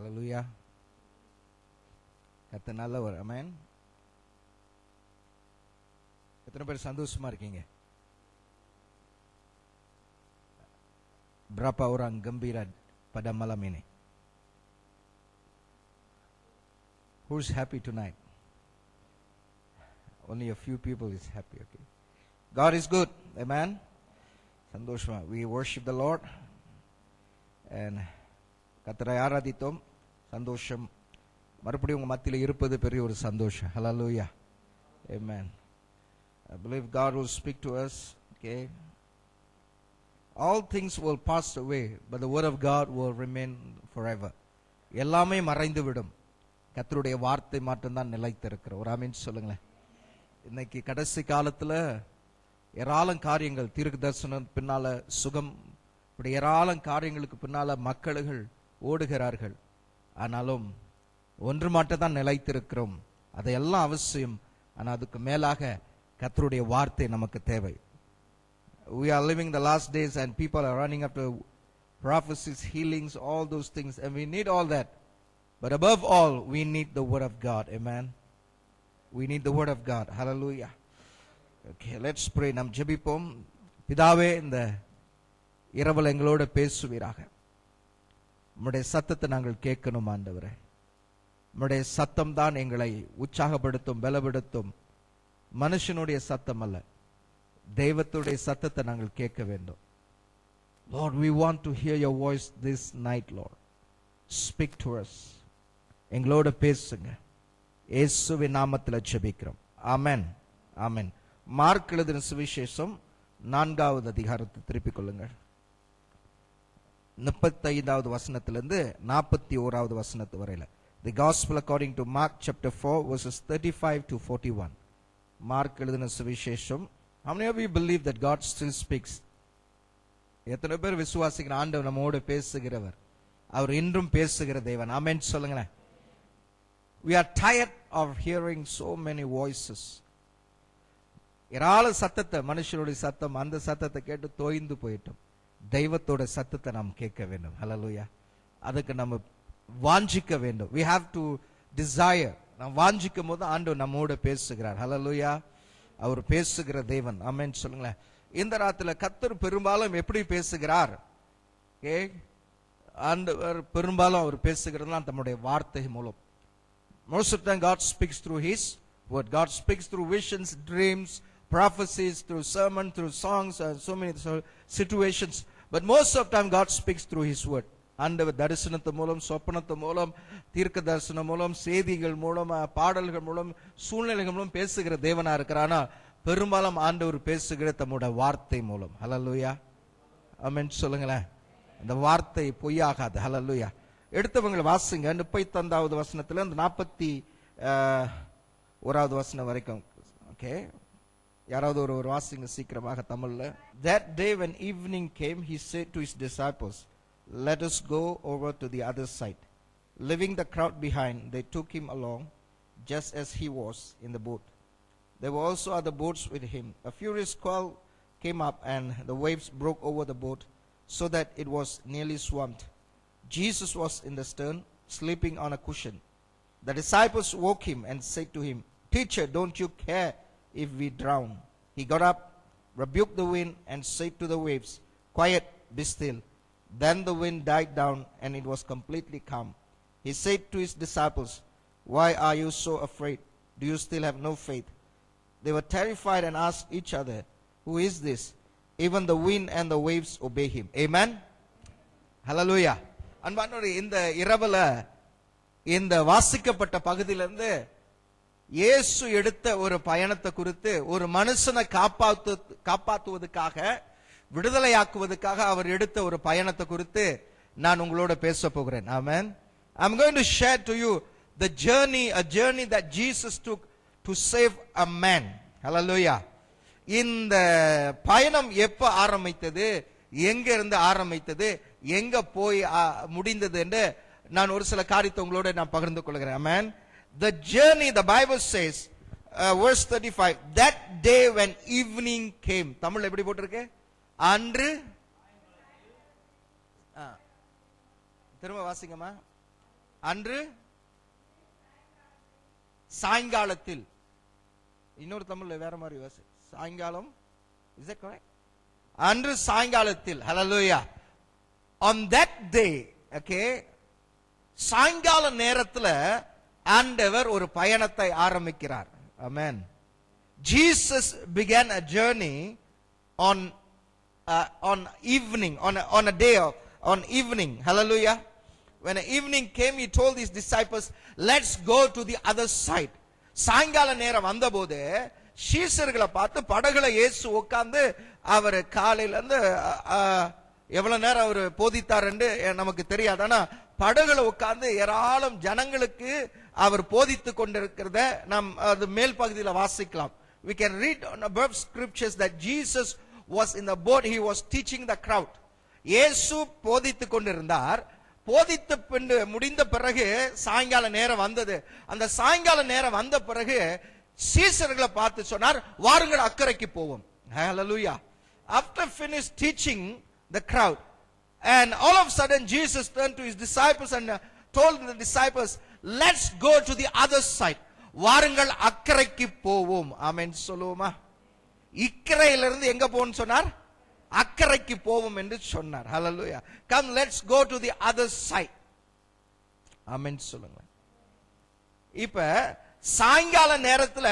ஹல்லேலூயா. கர்த்தர் நல்லவர். ஆமென். எத்தனை பேர் சந்தோஷமா இருக்கீங்க? Berapa orang gembira pada malam ini? Who's happy tonight? Only a few people is happy. Okay. God is good. Amen. சந்தோஷமா. We worship the Lord and கர்த்தரை ஆராதித்தோம். சந்தோஷம். மறுபடியும் உங்க மத்தியில இருப்பது பெரிய ஒரு சந்தோஷம். Hallelujah. Amen. I believe God will speak to us. Okay. All things will pass away, but the word of God will remain forever. எல்லாமே மறைந்து விடும், கர்த்தருடைய வார்த்தை மட்டும்தான் நிலைத்திருக்கிற. ஒரு ஆமென் சொல்லுங்களேன். இன்னைக்கு கடைசி காலத்துல ஏராளம் காரியங்கள், தீர்க்க தரிசனம் பின்னால சுகம், இப்படி ஏராளம் காரியங்களுக்கு பின்னால மக்கள்கள் ஓடுகிறார்கள். ஆனாலும் ஒன்று மட்டும் தான் நிலைத்திருக்கிறோம். அதையெல்லாம் அவசியம். ஆனா அதுக்கு மேலாக கர்த்தருடைய வார்த்தை நமக்கு தேவை. We are living the last days and people are running after prophecies, healings, all those things, and we need all that. But above all, we need the word of God. Amen. We need the word of God. Hallelujah. Okay, let's pray. நாம் ஜெபிப்போம். பிதாவே, இந்த இரவில் எங்களோட பேசுவீராக. உம்முடைய சத்தத்தை நாங்கள் கேட்கணும் ஆண்டவரே. உம்முடைய சத்தம் தான் எங்களை உற்சாகப்படுத்தும், பலப்படுத்தும். மனுஷனுடைய சத்தம் அல்ல, தெய்வத்துடைய சத்தத்தை நாங்கள் கேட்க வேண்டும். Lord, we want to hear your voice this night, Lord. Speak to us. எங்களோட பேசுங்க. இயேசுவின் நாமத்தில் ஜெபிக்கிறோம். ஆமென். ஆமென். மார்க் எழுதின சுவிசேஷம் 4வது அதிகாரத்தை திருப்பிக் கொள்ளுங்கள். 35வது வசனத்திலிருந்து 41வது வசனத்து வரையில. The Gospel according to Mark chapter 4 verses 35 to 41. Mark எழுதின சுவிசேஷம். How many of you believe that God still speaks? எத்தனை பேர் விசுவாசிக்கிற ஆண்டவர் நம்மோடு பேசுகிறவர்? அவர் இன்றும் பேசுகிற தேவன். ஆமென் சொல்லுங்களேன். We are tired of hearing so many voices. ஏராள சத்தத்தை, மனுஷனுடைய சத்தம், அந்த சத்தத்தை கேட்டு தோய்ந்து போயிட்டோம். தெய்வத்தோட சத்தத்தை நாம் கேட்க வேண்டும். ஹல்லேலூயா. அதுக்கு நம்ம வாஞ்சிக்க வேண்டும். We have to desire. நாம் வாஞ்சிக்கும் போது ஆண்டவர் நம்மோடு பேசுகிறார். ஹல்லேலூயா. அவர் பேசுகிற தேவன். ஆமென் சொல்லுங்களேன். இந்த ராத்திரில கர்த்தர் பெரும்பாலும் எப்படி பேசுகிறார்? ஆண்டவர் பெரும்பாலும் அவர் பேசுகிறதுலாம் தம்முடைய வார்த்தை மூலம். Most of the time God speaks through his word. God speaks through visions, dreams, prophecies, through sermon, through songs, and so many situations. But most of the time God speaks through his word. ஆண்டவர் தரிசனத்து மூலம், சொப்பனத்து மூலம், தீர்க்க தரிசனம் மூலம், செய்திகள் மூலம், பாடல்கள் மூலம், சூழ்நிலைகள் மூலம் பேசுகிற தேவனா இருக்கிறானா, பெரும்பாலும் ஆண்டவர் பேசுகிற தம்முடைய வார்த்தை மூலம். ஹல்லேலூயா. ஆமென் சொல்லுங்களேன். அந்த வார்த்தை பொய்யாகாது. ஹல்லேலூயா. எடுத்தவங்க வாசிங்க. 35வது வசனத்துல இந்த 41வது வசனம் வரைக்கும். ஓகே, யாராவது ஒரு வாசிங்க சீக்கிரமாக தமிழ்ல. That day when evening came, he said to his disciples, let us go over to the other side. Leaving the crowd behind, they took him along, just as he was in the boat. There were also other boats with him. A furious squall came up, and the waves broke over the boat, so that it was nearly swamped. Jesus was in the stern, sleeping on a cushion. The disciples woke him and said to him, Teacher, don't you care if we drown? He got up, rebuked the wind, and said to the waves, Quiet, be still. Then the wind died down, and it was completely calm. He said to his disciples, Why are you so afraid? Do you still have no faith? They were terrified and asked each other, Who is this? Even the wind and the waves obey him. Amen. Hallelujah. அன்பானவரே, இந்த இரவுல இந்த வாசிக்கப்பட்ட பகுதியிலிருந்து இயேசு எடுத்த ஒரு பயணத்தை குறித்து, ஒரு மனுஷனை காப்பாற்றுவதற்காக, விடுதலையாக்குவதற்காக அவர் எடுத்த ஒரு பயணத்தை குறித்து நான் உங்களோட பேச போகிறேன். Amen. I'm going to share to you the journey, a journey that Jesus took to save a man. Hallelujah. இந்த பயணம் எப்ப ஆரம்பித்தது, எங்க இருந்து ஆரம்பித்தது, எங்க போய் முடிந்தது என்று நான் ஒரு சில காரியத்தை உங்களோட நான் பகிர்ந்து கொள்கிறேன். Amen. The journey, the Bible says, verse 35, that day when evening came. Tamil எப்படி போட்டிருக்கு? அன்று திரும்ப வாசிங்கம்மா. அன்று சாயங்காலத்தில். இன்னொரு தமிழ்ல வேற மாதிரி வாசி. சாயங்காலம். Is that correct? அன்று சாயங்காலத்தில். Hallelujah. On that day, okay, சாயங்கால நேரத்துல ஆண்டவர் ஒரு பயணத்தை ஆரம்பிக்கிறார். Amen. Jesus began a journey on evening, on a day of, on evening. Hallelujah. When the evening came, he told his disciples, let's go to the other side. சாயங்கால நேரம் வந்தபோது சீஷர்களை பார்த்து படகுல இயேசு உட்கார்ந்து அவர் காலையில இருந்து எவ்வளவு நேரம் அவர் போதித்தாருன்னு நமக்கு தெரியாது. ஆனா படகுல உட்கார்ந்து ஏராளம் ஜனங்களுக்கு அவர் போதித்துக் கொண்டிருக்கிறத நாம் அது மேல் பகுதியில் வாசிக்கலாம். We can read on above scriptures that Jesus was in the boat. He was teaching the crowd. இயேசு போதித்துக் கொண்டிருந்தார். போதித்து முடிந்த பிறகு சாயங்கால நேரம் வந்தது. அந்த சாயங்கால நேரம் வந்த பிறகு சீஷர்களை பார்த்து சொன்னார், வாருங்கள் அக்கறைக்கு போவோம். Hallelujah. After finished teaching the crowd, and all of a sudden Jesus turned to his disciples and told the disciples, let's go to the other side. வாருங்கள் அக்கறைக்கு போவோம். ஆமென் சொல்லுவோமா? இக்கரையிலிருந்து எங்க போன்னு சொன்னார்? அக்கறைக்கு போவோம் என்று சொன்னார். Hallelujah. Come, let's go to the other side. ஆமென் சொல்லுங்க. இப்ப சாயங்கால நேரத்துல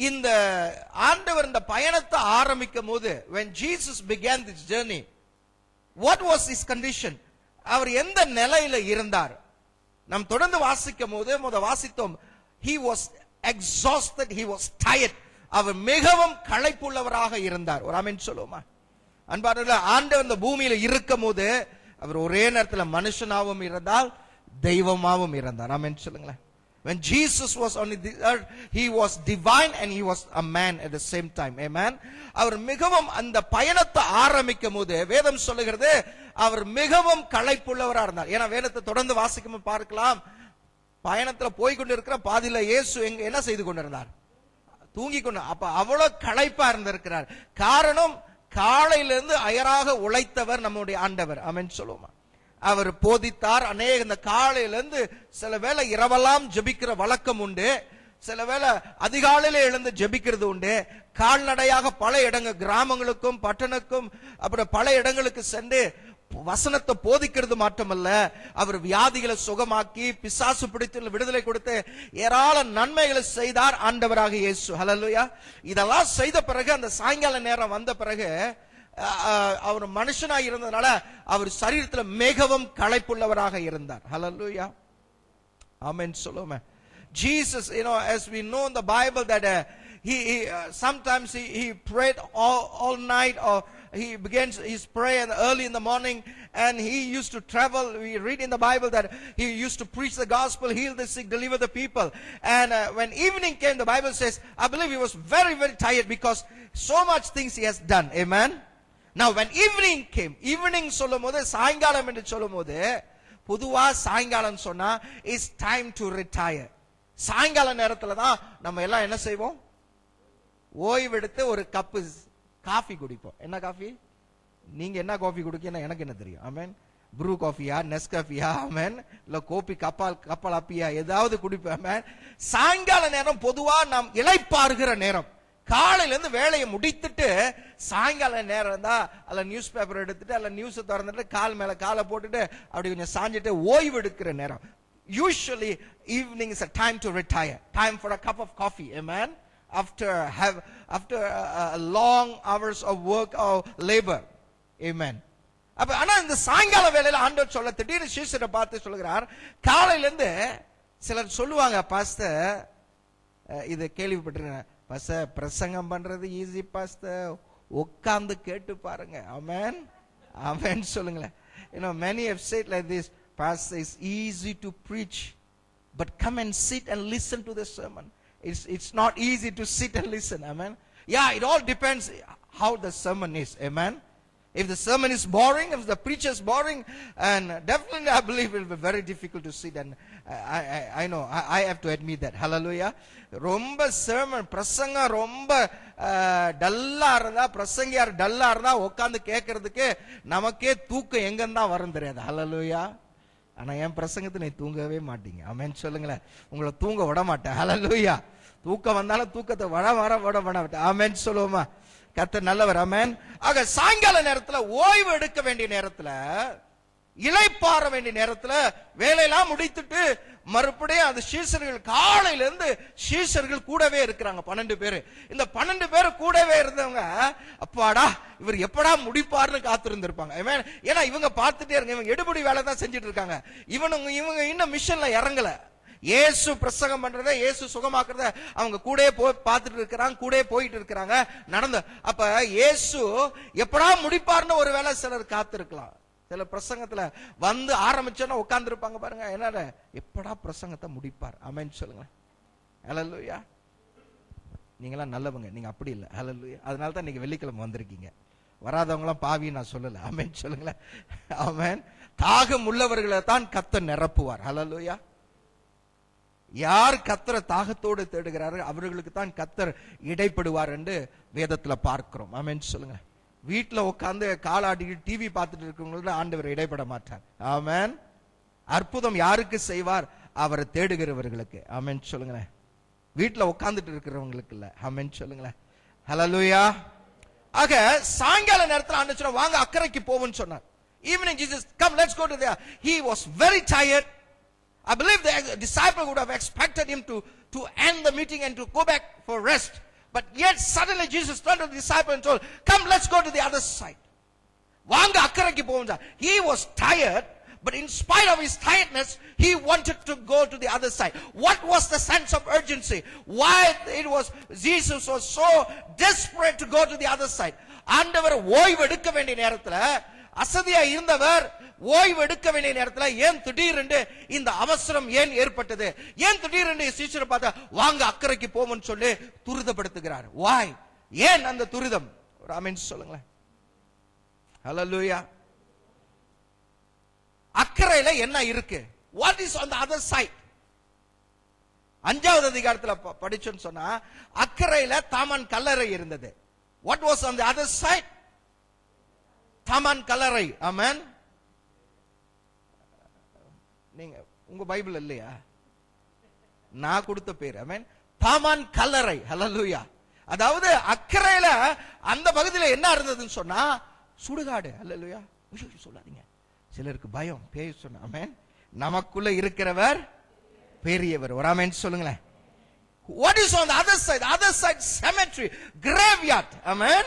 இந்த ஆண்டவர் இந்த பயணத்தை ஆரம்பிக்கும் போது, when Jesus began this journey, what was his condition? அவர் எந்த நிலையில இருந்தார்? நாம் தொடர்ந்து வாசிக்கும் போது வாசித்தோம், he was exhausted, he was tired. அவர் மிகவும் களைப்புள்ளவராக இருந்தார். ஒரு ஆமென் சொல்லுவோமா? அன்பானவர்களே, ஆண்டவர் இந்த பூமியில இருக்கும் போது அவர் ஒரே நேரத்தில் மனுஷனாவும் இருந்தால் தெய்வமாவும் இருந்தார். ஆமென் சொல்லுங்களேன். When Jesus was on the earth, he was divine and he was a man at the same time. Amen. அவர் மிகவும் அந்த பயணத்தை ஆரம்பிக்கும் போது வேதம் சொல்லுகிறது அவர் மிகவும் களைப்புள்ளவராக இருந்தார். ஏன்னா வேதத்தை தொடர்ந்து வாசிக்கும் பார்க்கலாம், பயணத்துல போய்கொண்டு இருக்கிற பாதியில இயேசு என்ன செய்து கொண்டிருந்தார்? தூங்கி கொண்டு. அப்ப அவ்வளவு களைப்பா இருந்திருக்கிறார். காரணம், காலையிலிருந்து அயராக உழைத்தவர் நம்முடைய ஆண்டவர். ஆமென் சொல்லுவோமா? அவர் போதித்தார். அநேக இந்த காலையிலிருந்து சில வேளை இரவெல்லாம் ஜெபிக்கிற வழக்கம் உண்டு, சில வேளை அதிகாலையில எழுந்து ஜெபிக்கிறது உண்டு. கால்நடையாக பல இடங்கள், கிராமங்களுக்கும் பட்டணக்கும் அப்புறம் பல இடங்களுக்கு சென்று வசனத்தை போதிக்கிறது மட்டுமல்ல, அவர் வியாதிகளை சுகமாக்கி பிசாசு பிடித்து விடுதலை கொடுத்து ஏராள நன்மைகளை செய்தார் ஆண்டவராக இயேசு. ஹல்லேலூயா. இதெல்லாம் செய்த பிறகு அந்த சாயங்கால நேரம் வந்த பிறகு அவர் மனுஷனாக இருந்ததுனால அவர் சரீரத்தில் மிகவும் களைப்புள்ளவராக இருந்தார். ஹல்லேலூயா. ஆமென் சொல்லுவோமே. Jesus, as we know in the Bible that sometimes he prayed all night, or he begins his prayer early in the morning, and he used to travel. We read in the Bible that he used to preach the gospel, heal the sick, deliver the people. And when evening came, the Bible says, I believe he was very, very tired because so much things he has done. Amen. Now when evening came, evening சொல்லும்போது சாயங்காலம் என்று சொல்லும்போது, பொதுவா சாயங்காலம் சொன்னா it's time to retire. சாயங்கால நேரத்துல தான் நம்ம எல்லாம் என்ன செய்வோம்? ஓய்வெடுத்து ஒரு கப்பு காஃபி குடிப்போம். என்ன காஃபி? நீங்க என்ன காஃபி குடிக்கணும் எனக்கு என்ன தெரியும்? ஆமென். ப்ரூ காஃபியா, நெஸ்காஃபியா, ஆமென், இல்ல கோபி கப்பல் அப்பியா, ஏதாவது குடிப்போம். ஆமென். சாயங்கால நேரம் பொதுவா நாம் இளைப்பாறுகிற நேரம். காலையில இருந்து வேலையை முடித்துட்டு சாயங்கால நேரம் தான் அல்ல நியூஸ் பேப்பர் எடுத்துட்டு அல்ல நியூஸ் திறந்துட்டு கால் மேல காலை போட்டுட்டு அப்படி கொஞ்சம் சாஞ்சிட்டு ஓய்வு எடுக்கிற நேரம். Usually evening is a time to retire, time for a cup of coffee. Amen. After long hours of work or labor. Amen. அப்ப ஆனா இந்த சாயங்கால வேளையில ஆண்டவர் சொல்ல திடீர்னு சீஷரை பார்த்து சொல்கிறார், காலையில இருந்து சிலர் சொல்லுவாங்க, பாஸ்டர் இது கேள்விப்பட்டிருக்கேன், பாஸ்டர் பிரசங்கம் பண்றது ஈஸி பாஸ்டர், உட்கார்ந்து கேட்டு பாருங்க. ஆமென். ஆமென் சொல்லுங்களேன். Many have said like this, pastor, it's easy to preach, but come and sit and listen to the sermon. It's not easy to sit and listen. Amen. Yeah, it all depends how the sermon is. Amen. If the sermon is boring, if the preacher is boring, and definitely I believe it will be very difficult to sit. And I know, I have to admit that. Hallelujah. ரொம்ப sermon பிரசங்க ரொம்ப டல்லா இருந்தா, பிரசங்கியார் டல்லா இருந்தா உட்கார்ந்து கேட்கறதுக்கு நமக்கே தூக்கம் எங்கன்னு தான் வரும் தெரியாது. Hallelujah. ஆனா என் பிரசங்கத்தை நீ தூங்கவே மாட்டீங்க. ஆமென் சொல்லுங்களேன். உங்களை தூங்க விட மாட்டேன். ஹல்லேலூயா. தூக்கம் வந்தாலும் தூக்கத்தை விட மாட்டேன். ஆமென் சொல்லுவோமா? கர்த்தர் நல்லவர். ஆமென். ஆக சாயங்கால நேரத்துல, ஓய்வு எடுக்க வேண்டிய நேரத்துல, இளைப்பாற வேண்டிய நேரத்துல, வேலையெல்லாம் முடித்துட்டு மறுபடியும் அந்த சீஷர்கள் காலையில இருந்து சீஷர்கள் கூடவே இருக்கிறாங்க. 12 பேரு. இந்த 12 பேரு கூடவே இருந்தவங்க அப்பாடா இவர் எப்படா முடிப்பார்னு காத்திருந்திருப்பாங்க. ஏன்னா இவங்க பார்த்துட்டே இருங்க, இவங்க எடுபடி வேலை தான் செஞ்சுட்டு இருக்காங்க. இவங்க இன்னும் மிஷன்ல இறங்கல. இயேசு பிரசங்கம் பண்றத, இயேசு சுகமாக்குறத அவங்க கூட போய் பார்த்துட்டு இருக்கிறாங்க, கூட போயிட்டு இருக்கிறாங்க நடந்து. அப்ப இயேசு எப்படா முடிப்பார்னு ஒரு வேளை சிலர் காத்திருக்கலாம். சில பிரசங்கத்துல வந்து ஆரம்பிச்சோன்னா உட்கார்ந்து இருப்பாங்க பாருங்க, என்ன எப்படா பிரசங்கத்தை முடிப்பார். ஆமென் சொல்லுங்க. ஹல்லேலூயா. நீங்களாம் நல்லவங்க, நீங்க அப்படி இல்லை. ஹல்லேலூயா. அதனால தான் நீங்க வெள்ளிக்கிழமை வந்திருக்கீங்க. வராதவங்களாம் பாவி நான் சொல்லல. ஆமென் சொல்லுங்களேன். ஆமென். தாகம் உள்ளவர்களை தான் கர்த்தர் நிரப்புவார். ஹல்லேலூயா. யார் கர்த்தரை தாகத்தோடு தேடுகிறார்கள் அவர்களுக்கு தான் கர்த்தர் இடைப்படுவார் என்று வேதத்துல பார்க்கிறோம். ஆமென் சொல்லுங்க. வீட்டுல உட்கார்ந்து காலாடிட்டு டிவி பார்த்துட்டு இருக்கவங்களோட ஆண்டவர் இடைப்பட மாட்டார். ஆமென். அற்புதம் யாருக்கு செய்வார்? அவரை தேடுகிறவர்களுக்கு. ஆமென் சொல்லுங்களேன். வீட்டுல உட்கார்ந்துட்டு இருக்கிறவங்களுக்கு இல்ல. ஆமென் சொல்லுங்களேன். ஹல்லேலூயா. ஆக சாயங்கால நேரத்தில் ஆண்டவர் சொன்னார், வாங்க அக்கறைக்கு போவோம்னு சொன்னார். Evening Jesus, come let's go to there. He was very tired. I believe the disciple would have expected him to end the meeting and to go back for rest. But yet suddenly Jesus turned to the disciple and told, come let's go to the other side. வாங்க அக்கறைக்கு போவோம். He was tired, but in spite of his tiredness, he wanted to go to the other side. What was the sense of urgency? Why it was Jesus was so desperate to go to the other side? ஆண்டவர் ஓய்வு எடுக்க வேண்டிய நேரத்துல, அசதியா இருந்தவர் ஓய்வு எடுக்க வேண்டிய நேரத்துல ஏன் திடீரென்று இந்த அவசரம் ஏன் ஏற்பட்டது? ஏன் திடீரென்று சீஷரை பார்த்தா வாங்க அக்கறைக்கு போவோம்னு சொல்லி துரிதப்படுத்துகிறார். வாய் ஏன் அந்த துரிதம்? ஒரு ஆமென் சொல்லுங்களேன். ஹல்லேலூயா. அக்கறையில என்ன இருக்கு? What is on the other side? 5வது அதிகாரத்துல படிச்சோன்னு சொன்னா அக்கறையில தாமான் கல்லறை இருந்தது. What was on the other side? Taman கல்லறை. ஆமென். நீங்க உங்க பைபிள் இல்லையா? நான் கொடுத்த பேர். ஆமென். தாமான் கல்லறை. ஹல்லேலூயா. அதாவது அக்கறையில அந்த பகுதியில் என்ன இருந்ததுன்னு சொன்னா சுடுகாடு. ஹல்லேலூயா. சொல்லாதீங்க, சிலருக்கு பயம் பேய் சொன்ன. ஆமென். நமக்குள்ள இருக்கிறவர் பெரியவர். ஒரு ஆமென் சொல்லுங்களேன். What is on the other side? The other side cemetery, graveyard. Amen.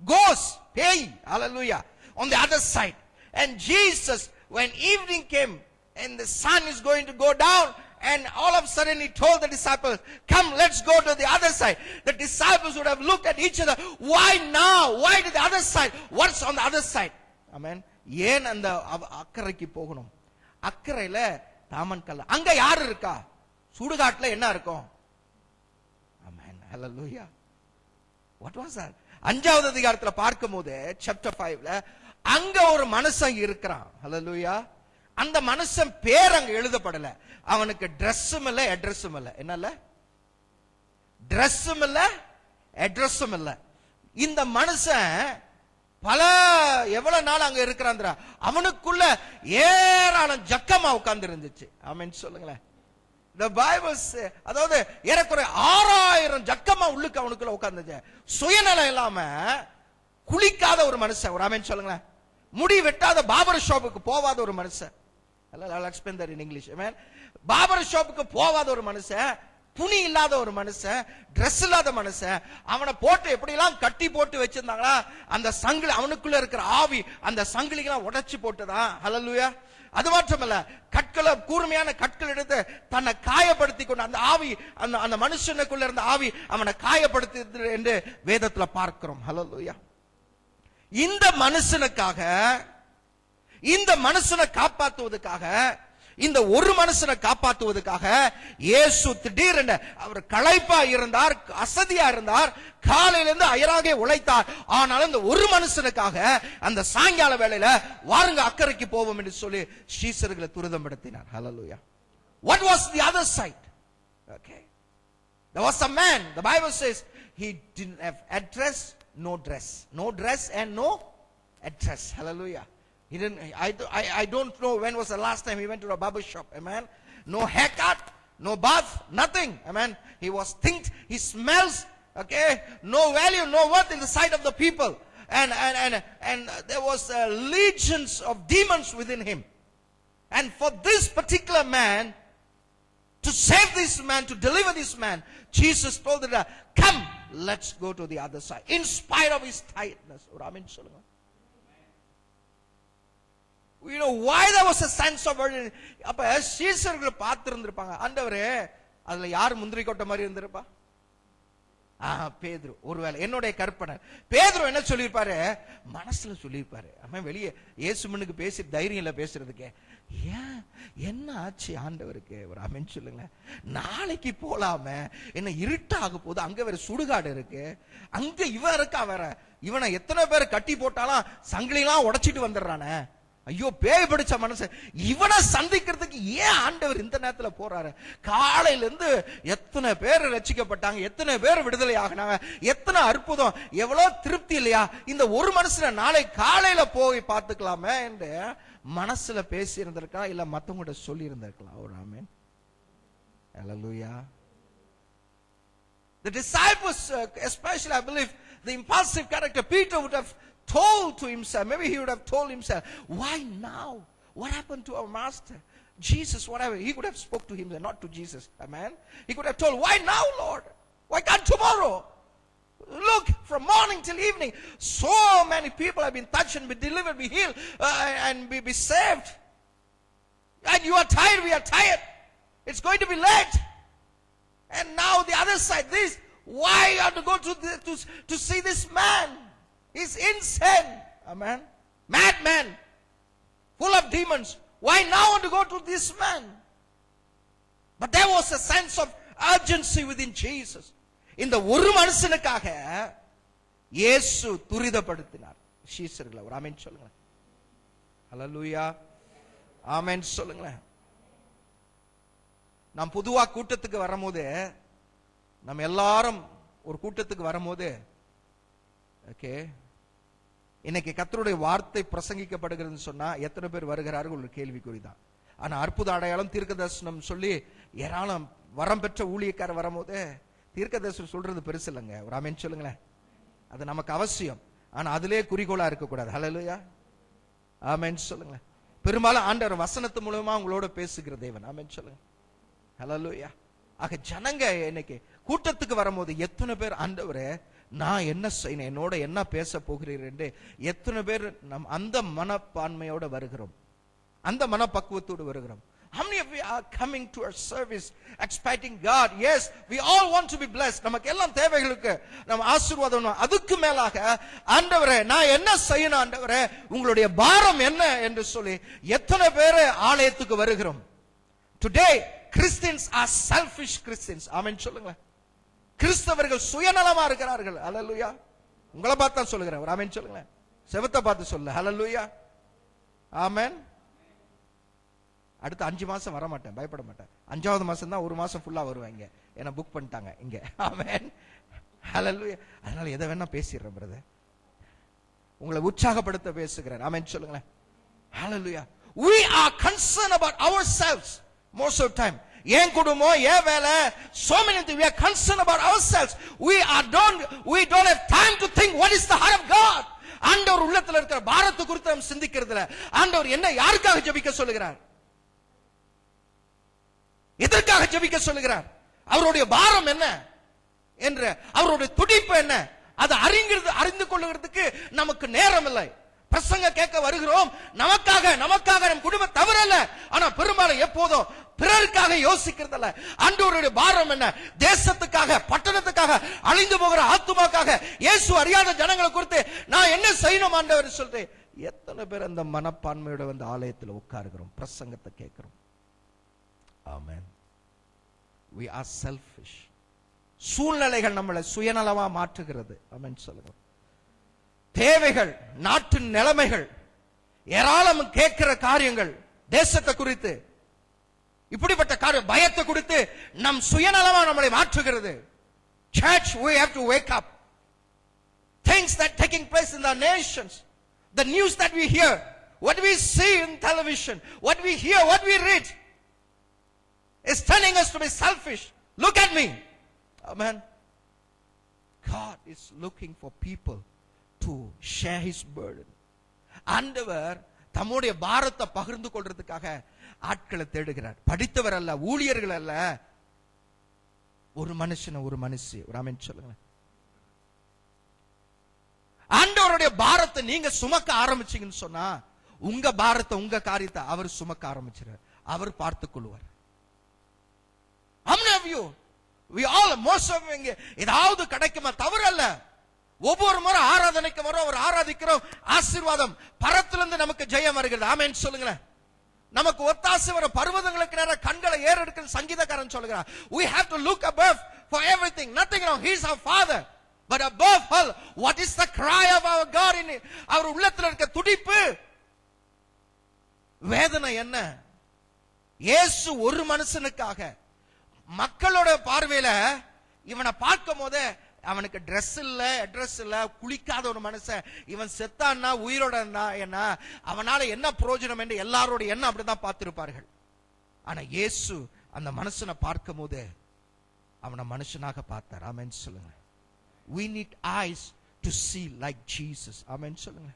Ghosts, பேய். Hallelujah. On the other side. And Jesus, when evening came and the sun is going to go down, and all of a sudden he told the disciples, come let's go to the other side. The disciples would have looked at each other. Why now? Why to the other side? What's on the other side? Amen. ஏன் அந்த அக்கறைக்கு போகணும்? அக்கறையில தாமன் கல்ல. அங்க யாரு இருக்கா? சுடுகாட்டுல என்ன இருக்கும்? ஆமென். ஹல்லேலூயா. What was that? 5வது அதிகாரத்துல பார்க்கும்போது chapter 5ல அங்க ஒரு மனுஷன் இருக்கிறான். ஹல்லேலூயா. அந்த மனுஷன் பேர் அங்க எழுதப்படல. அவனுக்கு ட்ரெஸ்ஸும் இல்ல, அட்ரஸும் இல்ல. என்னல்ல? ட்ரெஸ்ஸும் இல்ல, அட்ரஸும் இல்ல. இந்த மனுஷன் எவ்வளவு நாள் அங்க இருக்கிறான். அவனுக்குள்ள ஏராளம் ஜக்கமா உட்கார்ந்து இருந்துச்சு. ஆமென் சொல்லுங்களேன். The Bible says, அதாவது ஏறக்குறைய 6000 ஜக்கமா உள்ளுக்கு அவனுக்குள்ள உட்கார்ந்துச்சு. சுயநலம் இல்லாம குளிக்காத ஒரு மனுஷன். ஒரு ஆமென் சொல்லுங்களேன். முடி வெட்டாத பார்பர் ஷாப்புக்கு போவாத ஒரு மனுஷன். I'll explain that in English. Amen. Barber ஷாப்புக்கு போவாத ஒரு மனுஷன், துணி இல்லாத ஒரு மனுஷன், Dress இல்லாத மனுஷன். அவனை போட்டு எப்படி எல்லாம் கட்டி போட்டு வச்சிருந்தாங்களா, அந்த சங்கிலி அவனுக்குள்ள இருக்கிற ஆவி அந்த சங்கிலிகளை உடைச்சு போட்டுதான். ஹல்லேலூயா. அது மாத்திரமல்ல, கற்களை கூர்மையான கற்கள் எடுத்து தன்னை காயப்படுத்தி கொண்டு அந்த ஆவி அந்த மனுஷனுக்குள்ள இருந்த ஆவி அவனை காயப்படுத்தி என்று வேதத்துல பார்க்கிறோம். ஹல்லேலூயா. இந்த மனுஷனை காப்பாற்றுவதற்காக, இந்த ஒரு மனுஷனை காப்பாற்றுவதற்காக இயேசு திடீரென அவர் களைப்பா இருந்தார், அசதியா இருந்தார், காலையிலிருந்து அயராக உழைத்தார். ஆனாலும் இந்த ஒரு மனுஷனுக்காக அந்த சாயங்கால வேளையில வாருங்க அக்கறைக்கு போவோம் என்று சொல்லி சீஷர்களை துரிதப்படுத்தினார். ஹல்லேலூயா. What was the other side? Okay. There was a man, the Bible says he didn't have address, no dress. No dress and no address. Hallelujah. He didn't. I don't know when was the last time he went to a barber shop. Amen. No haircut, no bath, nothing. Amen. He was thinked. He smells. Okay. No value, no worth in the sight of the people. And there was legions of demons within him. And for this particular man, to save this man, to deliver this man, Jesus told the guy, come, let's go to the other side. In spite of his tiredness. You know why there was a sense of urgency? அப்ப சீசர்கள் பார்த்திருந்திருப்பாங்க, ஆண்டவரே அதுல யார் முந்திரி கொட்ட மாதிரி இருந்திருப்பா? பேதுரு. ஒருவேளை என்னுடைய கற்பனை, பேதுரு என்ன சொல்லியிருப்பாரு? மனசுல சொல்லியிருப்பாரு. அவன் வெளியே இயேசு முன்னுக்கு பேசி தைரியம் இல்ல பேசுறதுக்கு. ஏன் என்ன ஆச்சு ஆண்டவருக்கு? ஒரு ஆமென் சொல்லுங்க. நாளைக்கு போலாம, என்ன இருட்டாக போகுது, அங்க வேற சுடுகாடு இருக்கு, அங்க இவன் இருக்கா வேற, இவனை எத்தனை பேர் கட்டி போட்டாலும் சங்கிலிலாம் உடைச்சிட்டு வந்துடுறானே, ஐயோ பேய் பிடிச்ச மனசு, இவனை சந்திக்கிறதுக்கு ஏன் ஆண்டவர் இந்த நேரத்துல போறாரு? காலையில இருந்து எத்தனை பேர் ரட்சிக்கப்பட்டாங்க, எத்தனை பேர் விடுதலை ஆகினாங்க, எத்தனை அற்புதம், எவ்வளவு திருப்தி இல்லையா? இந்த ஒரு மனுஷனை நாளை காலையில போய் பார்த்துக்கலாமே என்று மனசுல பேசி இருந்திருக்கலாம், இல்ல மத்தவங்க சொல்லி இருந்திருக்கலாம். ஒரு ஆமென். ஹல்லேலூயா. The disciples, especially I believe the impulsive character Peter would have told to himself, maybe he would have told himself, why now? What happened to our master? Jesus, whatever. He could have spoke to him, not to Jesus. Amen. He could have told, why now, Lord? Why can't tomorrow? Look, from morning till evening, so many people have been touched and be delivered, be healed, and be saved. And you are tired, we are tired. It's going to be late. And now the other side, this, why you have to go to see this man? He's insane. Amen. Madman. Full of demons. Why now want to go to this man? But there was a sense of urgency within Jesus. இந்த ஒரு மனுஷனுக்காக இயேசு துரிதப்படுத்தினார் சீஷர்களை. ஒரு ஆமென் சொல்லுங்க. ஹல்லேலூயா. ஆமென் சொல்லுங்க. நாம் பொதுவா கூட்டத்துக்கு வரும்போது, நம்ம எல்லாரும் ஒரு கூட்டத்துக்கு வரும்போது, ஓகே, இன்னைக்கு கர்த்தருடைய வார்த்தை பிரசங்கிக்கப்படுகிறது சொன்னா எத்தனை பேர் வருகிறார்கள் ஒரு கேள்விக்குறிதான். ஆனா அற்புத அடையாளம் தீர்க்க தரிசனம் சொல்லி ஏராளம் வரம் பெற்ற ஊழியக்காரர் வரும்போது தீர்க்க தரிசனம் சொல்றது பெருசு இல்லைங்க. ஒரு ஆமென் சொல்லுங்களேன். அது நமக்கு அவசியம், ஆனா அதிலே குறிக்கோளா இருக்கக்கூடாது. ஹல்லேலூயா. ஆமென் சொல்லுங்களேன். பெரும்பாலும் ஆண்டவர் வசனத்து மூலமா உங்களோட பேசுகிற தேவன். ஆமென் சொல்லுங்க. ஹல்லேலூயா. ஆக ஜனங்க இன்னைக்கு கூட்டத்துக்கு வரும்போது எத்தனை பேர் ஆண்டவரே நான் என்ன செய்யணும், என்னோட என்ன பேச போகிறீர்கள் என்று எத்தனை பேர் நம் அந்த மனப்பான்மையோட வருகிறோம், அந்த மனப்பக்குவத்தோடு வருகிறோம். How many of you are coming to our service expecting God? Yes, we all want to be blessed. நமக்கு எல்லாம் தேவைகளுக்கு நம்ம ஆசீர்வாதம். அதுக்கு மேலாக ஆண்டவரே நான் என்ன செய்யணும், ஆண்டவரே உங்களுடைய பாரம் என்ன என்று சொல்லி எத்தனை பேர் ஆலயத்துக்கு வருகிறோம். Today Christians are selfish Christians. ஆமென் சொல்லுங்க. கிறிஸ்தவர்கள் சுயநலமா இருக்கிறார்கள். ஹல்லேலூயா. உங்களை பார்த்து தான் சொல்லுகிறேன். ஒரு ஆமென் சொல்லுங்க. செவத்தை பார்த்து சொல்ல. ஹல்லேலூயா. ஆமென். அடுத்த 5 மாசம் வர மாட்டேன், பயப்பட மாட்டேன். 5வது மாசம் தான், 1 மாசம் ஃபுல்லா வருவாங்க, என்ன புக் பண்ணிட்டாங்க இங்க. ஆமென். ஹல்லேலூயா. அதனால எதை வேணா பேசிடுறேன் பிரதர், உங்களை உற்சாகப்படுத்த பேசுகிறேன். ஆமென் சொல்லுங்க. ஹல்லேலூயா. We are concerned about ourselves most of the time. ஏன் குடும்பம், ஏன் வேலை, so many things. We are concerned about ourselves. We don't have time to think what is the heart of God. ஆண்டவர் உள்ளத்துல இருக்கிற பாரத்தை குறித்து நாம் சிந்திக்கிறதுல ஆண்டவர் என்ன யாருக்காக ஜெபிக்க சொல்லுகிறார், எதற்காக ஜெபிக்க சொல்லுகிறார், அவருடைய பாரம் என்ன என்ற அவருடைய துடிப்பு என்ன, அதை அறிந்து கொள்ளுகிறதுக்கு நமக்கு நேரம் இல்லை. பிரசங்க கேட்க வருகிறோம், நமக்காக நம் குடும்பம் தவறல்ல, ஆனா பெரும்பாலும் எப்போதும் பிறருக்காக யோசிக்கிறதில்ல. ஆண்டவருடைய பாரம் என்ன, தேசத்துக்காக, பட்டணத்துக்காக, அழிந்து போகிற ஆத்துமாக்காக, இயேசு அறியாத ஜனங்களை குறித்து நான் என்ன செய்யணும் ஆண்டவர் சொல்றே. எத்தனை பேர் அந்த மனப்பான்மையோட வந்து ஆலயத்தில் உட்காருகிறோம், பிரசங்கத்தை கேட்கிறோம். ஆமென். We are selfish. சூழ்நிலைகள் நம்மளை சுயநலமா மாற்றுகிறது. ஆமென் சொல்லுங்க. தேவைகள், நாட்டின் நிலைமைகள், ஏராளம் கேட்கிற காரியங்கள், தேசத்தை குறித்து இப்படிப்பட்ட காரியம், பயத்தை குறித்து நம் சுயநலமா நம்மளை மாற்றுகிறது. Church, we have to wake up. Things that taking place in the nations, the news that we hear, what we see in television, what we hear, what we read is telling us to be selfish. Look at me. Amen. God is looking for people to share his burden. ஆண்டவர் தம்முடைய பாரத்தை பகிர்ந்து கொள்றதுக்காக ஆட்களை தேடுகிறார். படித்தவர் அல்ல, ஊழியர்கள் அல்ல, ஒரு மனுஷன், ஒரு மனுஷி. ஒரு ஆமென் சொல்லுங்க. ஆண்டவருடைய பாரத்தை நீங்க சுமக்க ஆரம்பிச்சீங்கன்னு சொன்னா உங்க பாரத்தை, உங்க காரியத்தை அவர் சுமக்க ஆரம்பிச்சார். அவர் பார்த்துக் கொள்வார். How many of you, we all, most of you, ஏதாவது கிடைக்குமா? தவறு அல்ல. ஒவ்வொரு முறை ஆராதனைக்கு வரோம், ஒரு ஆராதிக்கிறோம், ஆசீர்வாதம் பரத்திலிருந்து நமக்கு ஜெயம் வருகிறது. ஆமென் சொல்லுங்களேன். நமக்கு ஒத்தாசை வர பர்வதங்களுக்கு நேர கண்களை ஏறெடுக்கிற சங்கீதக்காரன் சொல்லுகிறார். We have to look above for everything. Nothing wrong. He is our Father. But above all, what is the cry of our God in it? அவர் உள்ளத்தில் இருக்க துடிப்பு, வேதனை என்ன? இயேசு ஒரு மனுஷனுக்காக, மக்களோட பார்வையில இவனை பார்க்கும் போது அவனுக்கு ட்ரெஸ் இல்ல, அட்ரஸ் இல்ல, குளிக்காத ஒரு மனுஷன், இவன் செத்தான்னா உயிரோட என்ன, அவனால என்ன பிரயோஜனம் என்று எல்லாரோட எண்ணம் அப்படிதான் பார்த்திருப்பார்கள். ஆனா இயேசு அந்த மனுஷனை பார்க்கும் போது அவனை மனுஷனாக பார்த்தார். ஆமென் சொல்லுங்க. We need eyes to see like Jesus. ஆமென் சொல்லுங்க.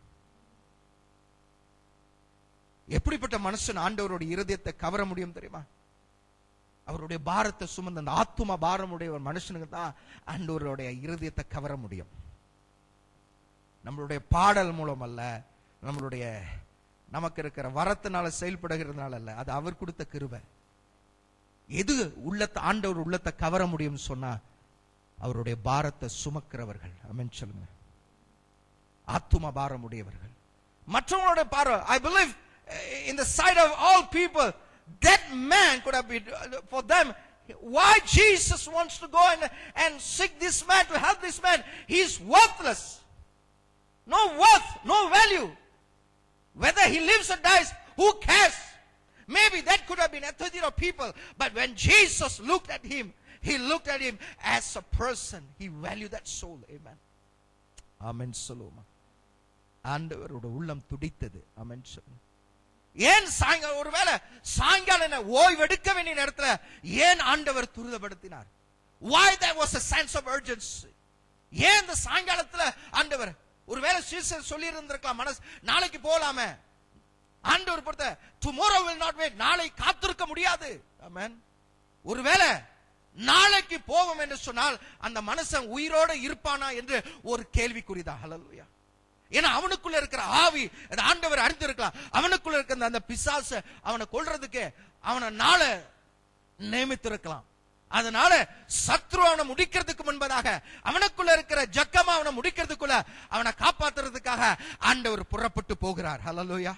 எப்படிப்பட்ட மனுஷன் ஆண்டவருடைய இருதயத்தை கவர முடியும் தெரியுமா? அவருடைய பாரத்தை சுமந்த அந்த ஆத்தும பாரமுடைய ஒரு மனுஷனுக்கு தான் ஆண்டவருடைய இருதயத்தை கவர முடியும். நம்மளுடைய பாடல் மூலம் அல்ல, நம்மளுடைய நமக்கு இருக்கிற வரத்தினால செயல்படுகிறதுனால அல்ல, அது அவர் கொடுத்த கிருபை. எது உள்ளத்தை, ஆண்டவர் உள்ளத்தை கவர முடியும் சொன்னா அவருடைய பாரத்தை சுமக்கிறவர்கள். ஆமென் சொல்லுங்க. ஆத்தும பாரம் உடையவர்கள். மற்றவங்களுடைய பாரம், I believe in the sight of all people, that man could have been, for them, why Jesus wants to go and seek this man, to help this man? He is worthless. No worth, no value. Whether he lives or dies, who cares? Maybe that could have been a 30 of people, but when Jesus looked at him, he looked at him as a person. He valued that soul. Amen. Amen சொல்லுமா. ஆண்டவரோட உள்ளம் துடித்தது. ஆமென் சொல்லுங்க. ஏன் சாயங்காலம், ஒருவேளை சாயங்காலம் ஓய்வெடுக்க வேண்டிய நேரத்தில் ஏன் ஆண்டவர் துரிதப்படுத்தினார்? Why there was a sense of urgency? ஏன் இந்த சாயங்காலத்துல ஆண்டவர், ஒருவேளை சீசர் சொல்லி இருந்திருக்கலாம், மனசு நாளைக்கு போலாமே. ஆண்டவர் பொறுத்த tomorrow will not wait, நாளை காத்திருக்க முடியாது. ஆமென். ஒருவேளை நாளைக்கு போவோம் என்று சொன்னால் அந்த மனுஷன் உயிரோடு இருப்பானா என்று ஒரு கேள்விக்குறிதான். ஹல்லேலூயா. ஏன்னா அவனுக்குள்ள இருக்கிற ஆவி, ஆண்டவர் அறிந்திருக்கலாம், அவனுக்குள்ள இருக்கிற அந்த பிசாசு அவனை கொல்றதுக்கு அவனை நாளை நியமித்திருக்கலாம். அதனால சத்ரு அவனை முடிக்கிறதுக்கு முன்பதாக, அவனுக்குள்ள இருக்கிற ஜக்கமா அவனை முடிக்கிறதுக்குள்ள அவனை காப்பாத்துறதுக்காக ஆண்டவர் புறப்பட்டு போகிறார். ஹல்லேலூயா.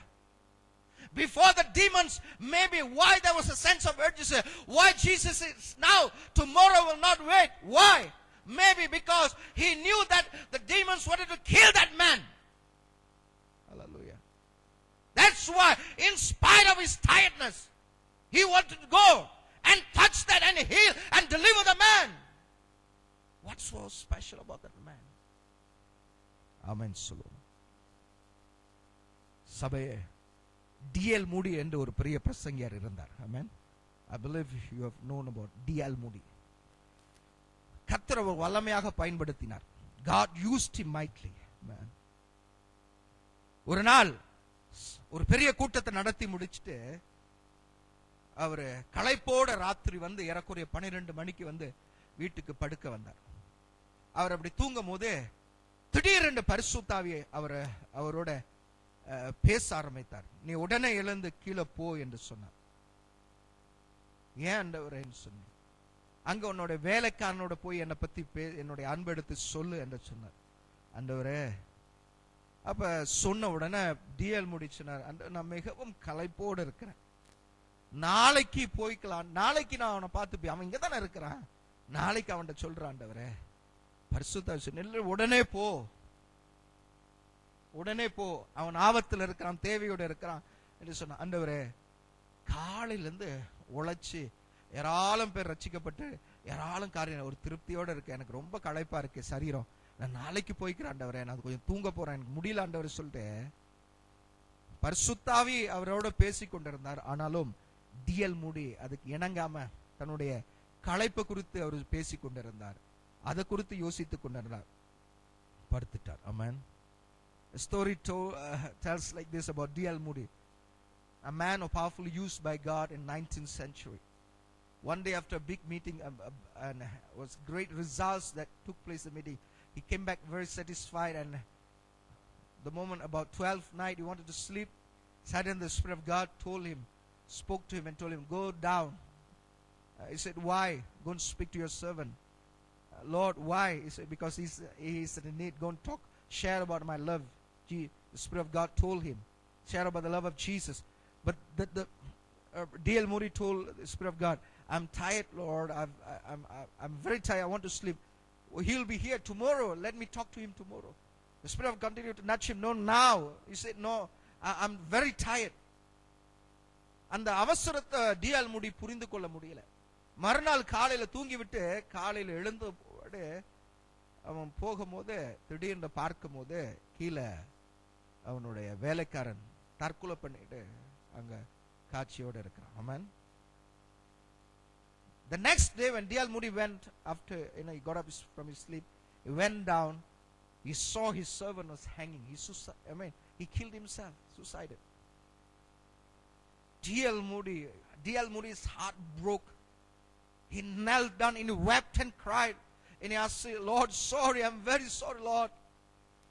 Before the demons, maybe why there was a sense of urgency, why Jesus is now, tomorrow will not wait. Why? Maybe because he knew that the demons wanted to kill that man. Hallelujah. That's why, in spite of his tiredness, he wanted to go and touch that and heal and deliver the man. What's so special about that man? Amen. சபையே, D.L. Moody என்று ஒரு பெரிய பிரசங்கியார் இருந்தார். Amen. I believe you have known about D.L. Moody. கர்த்தர் அவர் வல்லமையாக பயன்படுத்தினார். God used him mightily. Amen. ஒரு நாள் ஒரு பெரிய கூட்டத்தை நடத்தி முடிச்சிட்டு அவர் களைப்போட ராத்திரி வந்து ஏறக்குறைய 12 மணிக்கு வந்து வீட்டுக்கு படுக்க வந்தார். அவர் அப்படி தூங்கும் போது திடீரென்று பரிசுத்த ஆவி அவரோட பேச ஆரம்பித்தார். நீ உடனே எழுந்து கீழே போ என்று சொன்னார். ஏன் ஆண்டவரே சொன்னேன். அங்க உன்னோட வேலைக்காரனோட போய் என்னை பத்தி என்னுடைய அன்பு எடுத்து சொல்லு என்று சொன்னார். ஆண்டவரே, அப்ப சொன்ன உடனே D.L. Moody சொன்னார், நான் மிகவும் களைப்போடு இருக்கிறேன், நாளைக்கு போய்க்கலாம், நாளைக்கு நான் அவனை பார்த்து, அவன் இங்க தானே இருக்கிறான், நாளைக்கு அவன்கிட்ட சொல்றான். ஆண்டவரே, பரிசுத்த சொன்ன உடனே போ, உடனே போ, அவன் ஆபத்தில் இருக்கிறான், தேவையோடு இருக்கிறான் என்று சொன்ன. ஆண்டவரே, காலையில இருந்து உழைச்சு ஏராளம் பேர் ரட்சிக்கப்பட்டு ஏராளம் காரியம் ஒரு திருப்தியோட இருக்கு, எனக்கு ரொம்ப களைப்பா இருக்கு சரீரம், நான் நாளைக்கு போய்க்கிறேன் ஆண்டவரே, நான் கொஞ்சம் தூங்க போறேன், எனக்கு முடியல ஆண்டவரே சொல்லிட்டு பரிசுத்தாவி அவரோட பேசிக் கொண்டிருந்தார். ஆனாலும் டிஎல் மூடி அதுக்கு இணங்காம தன்னுடைய களைப்பு குறித்து அவர் பேசிக் கொண்டிருந்தார். அதை குறித்து யோசித்துக் கொண்டிருந்தார். படுத்துட்டார். ஆமென். A story tells like this about D.L. Moody, a man of powerfully used by God in 19th century. One day after a big meeting and was great results that took place in the meeting, he came back very satisfied, and the moment about 12th night he wanted to sleep, suddenly the Spirit of God spoke to him and told him, go down. He said, why? Go and speak to your servant. Lord, why? He said, because he's in need. Go and talk, share about my love. The Spirit of God told him, share about the love of Jesus. But D.L. Moody told the Spirit of God, I'm tired, Lord. I'm very tired. I want to sleep. He'll be here tomorrow. Let me talk to him tomorrow. The Spirit of God continued to nudge him. No, now. He said, no, I'm very tired. அந்த அவசரத்தை D.L. Moody புரிந்து கொள்ள முடியல. மறுநாள் காலையில தூங்கி விட்டு காலையில எழுந்து அவன் போகும்போது திடீர்னு பார்க்கும் போது கீழே அவனுடைய வேலைக்காரன் தற்கொலை பண்ணிட்டு அங்க காட்சியோட இருக்கிறான். ஆமென். The next day when D.L. Moody went after he got up from his sleep, he went down, he saw his servant was hanging. He killed himself, suicided. D.L. Moody's heart broke. He knelt down and he wept and cried. And he asked, Lord, sorry, I'm very sorry, Lord.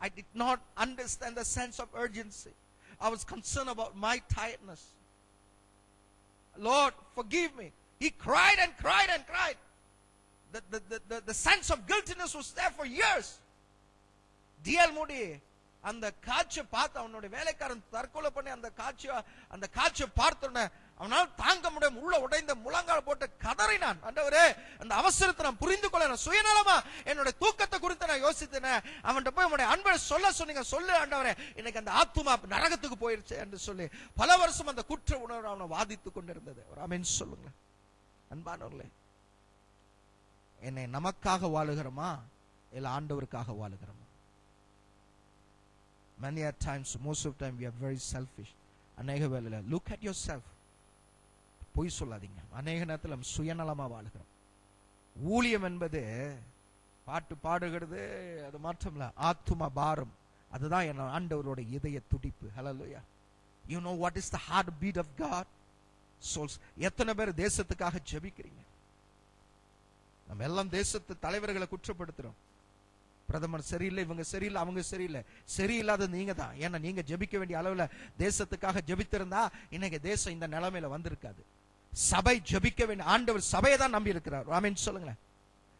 I did not understand the sense of urgency. I was concerned about my tiredness. Lord, forgive me. He cried and cried and cried. The sense of guiltiness was there for years. D.L. Moody, அந்த காட்சியை பார்த்து அவனுடைய வேலைக்காரன் தற்கொலை பண்ணி அந்த காட்சியை பார்த்தோன்னே அவனால் தாங்க முடியாம உள்ள உடைந்த முழங்கால் போட்டு கதறினான். ஆண்டவரே, அந்த அவசரத்தை நான் புரிந்து கொள்ள சுயநலமா என்னுடைய தூக்கத்தை குறித்து நான் யோசித்தேன். அவன்கிட்ட போய் உன்னுடைய அன்பை சொன்னீங்க, சொல்லு ஆண்டவரே, இன்னைக்கு அந்த ஆத்துமா நரகத்துக்கு போயிருச்சு என்று சொல்லி பல வருஷம் அந்த குற்ற உணர்வு அவனை வாதித்துக் கொண்டிருந்தது. ஒரு ஆமென் சொல்லுங்க. அன்பானவர்களே, என்னை நமக்காக வாழுகிறோமா இல்ல ஆண்டவருக்காக வாழுகிறோமா? Many a times, most of the time we are very selfish. அநேக வேளையில look at yourself. பொய் சொல்லாதீங்க. அநேக நேரத்தில் நம்ம சுயநலமா வாழுகிறோம். ஊழியம் என்பது பாட்டு பாடுகிறது அது மாற்றம்ல, ஆத்துமா பாரம். அதுதான் என்ன ஆண்டவரோட இதய துடிப்பு. ஹல்லேலூயா. You know what is the heartbeat of God? Souls. எத்தனை பேர் தேசத்துக்காக ஜெபிக்கிறீங்க? நம்ம எல்லாம் தேசத்து தலைவர்களை குற்றப்படுத்துறோம். பிரதமர் சரியில்லை, இவங்க சரியில்லை, அவங்க சரியில்லை. சரியில்லாத நீங்க தான். ஏன்னா நீங்க ஜெபிக்க வேண்டிய அளவுல தேசத்துக்காக ஜெபித்திருந்தா இன்னைக்கு தேசம் இந்த நிலைமையில வந்திருக்காது. சபை ஜெபிக்க வேண்டிய, ஆண்டவர் சபையை தான் நம்பி இருக்கிறார். ஆமென் சொல்லுங்களேன்.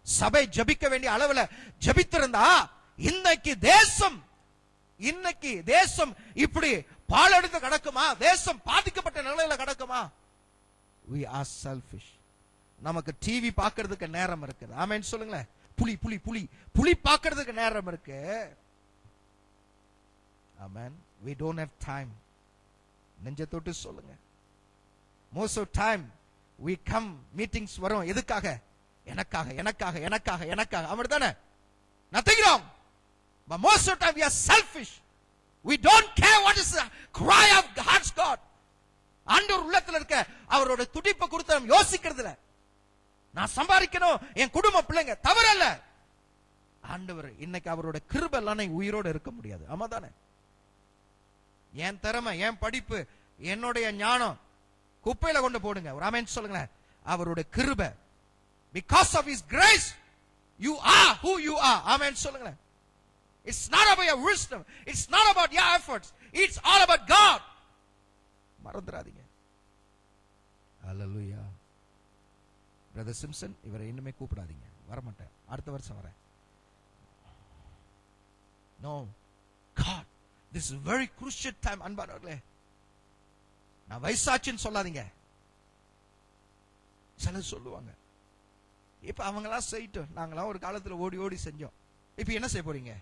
சபை ஜெபிக்க வேண்டிய அளவுல ஜெபித்திருந்தா இன்னைக்கு தேசம் இப்படி பாழடைந்து கிடக்குமா? தேசம் பாதிக்கப்பட்ட நிலையில கிடக்குமா? We are selfish. நமக்கு டிவி பார்க்கிறதுக்கு நேரம் இருக்குது. ஆமென் சொல்லுங்களேன். புலி புலி புலி புலி பார்க்கிறதுக்கு நேரம் இருக்கு. Amen. We don't have time. நெஞ்ச தொட்டு சொல்லுங்க. Most of time we come meetings வரும் எதுக்காக? எனக்காக அப்படிதானே? Nothing wrong. But most of time we are selfish. We don't care what is the cry of God's God. ஆண்டவர் உள்ளத்துல இருக்க அவரோட துடிப்பை குறித்து நாம் யோசிக்கிறது இல்ல. நான் சம்பாதிக்கணும், என் குடும்ப பிள்ளைங்க தவறல்ல. ஆண்டவர் இன்னைக்கு அவரோட கிருபை இல்லைன்னா உயிரோடு இருக்க முடியாது. ஆமா தானே? என் திறமை, என் படிப்பு, என்னுடைய ஞானம் குப்பையில கொண்டு போடுங்க. ஒரு ஆமென் சொல்லுங்க. அவருடைய கிருபை, because of his grace you are who you are. ஆமென் சொல்லுங்க. It's not about your wisdom, it's not about your efforts, it's all about God. மறந்துடாதீங்க. ஹல்லேலூயா. பிரதர் சிம்சன், இவரை இன்னுமே கூப்பிடாதீங்க, வரமாட்டேன், அடுத்த வருஷம் வரேன். No, God, this is very crucial time. அன்பானவர்களே, நான் வயசாச்சுன்னு சொல்லாதீங்க. சிலர் சொல்லுவாங்க, இப்ப அவங்களாம் செய்யிட்டோம், நாங்களாம் ஒரு காலத்துல ஓடி ஓடி செஞ்சோம், இப்ப என்ன செய்ய போறீங்க?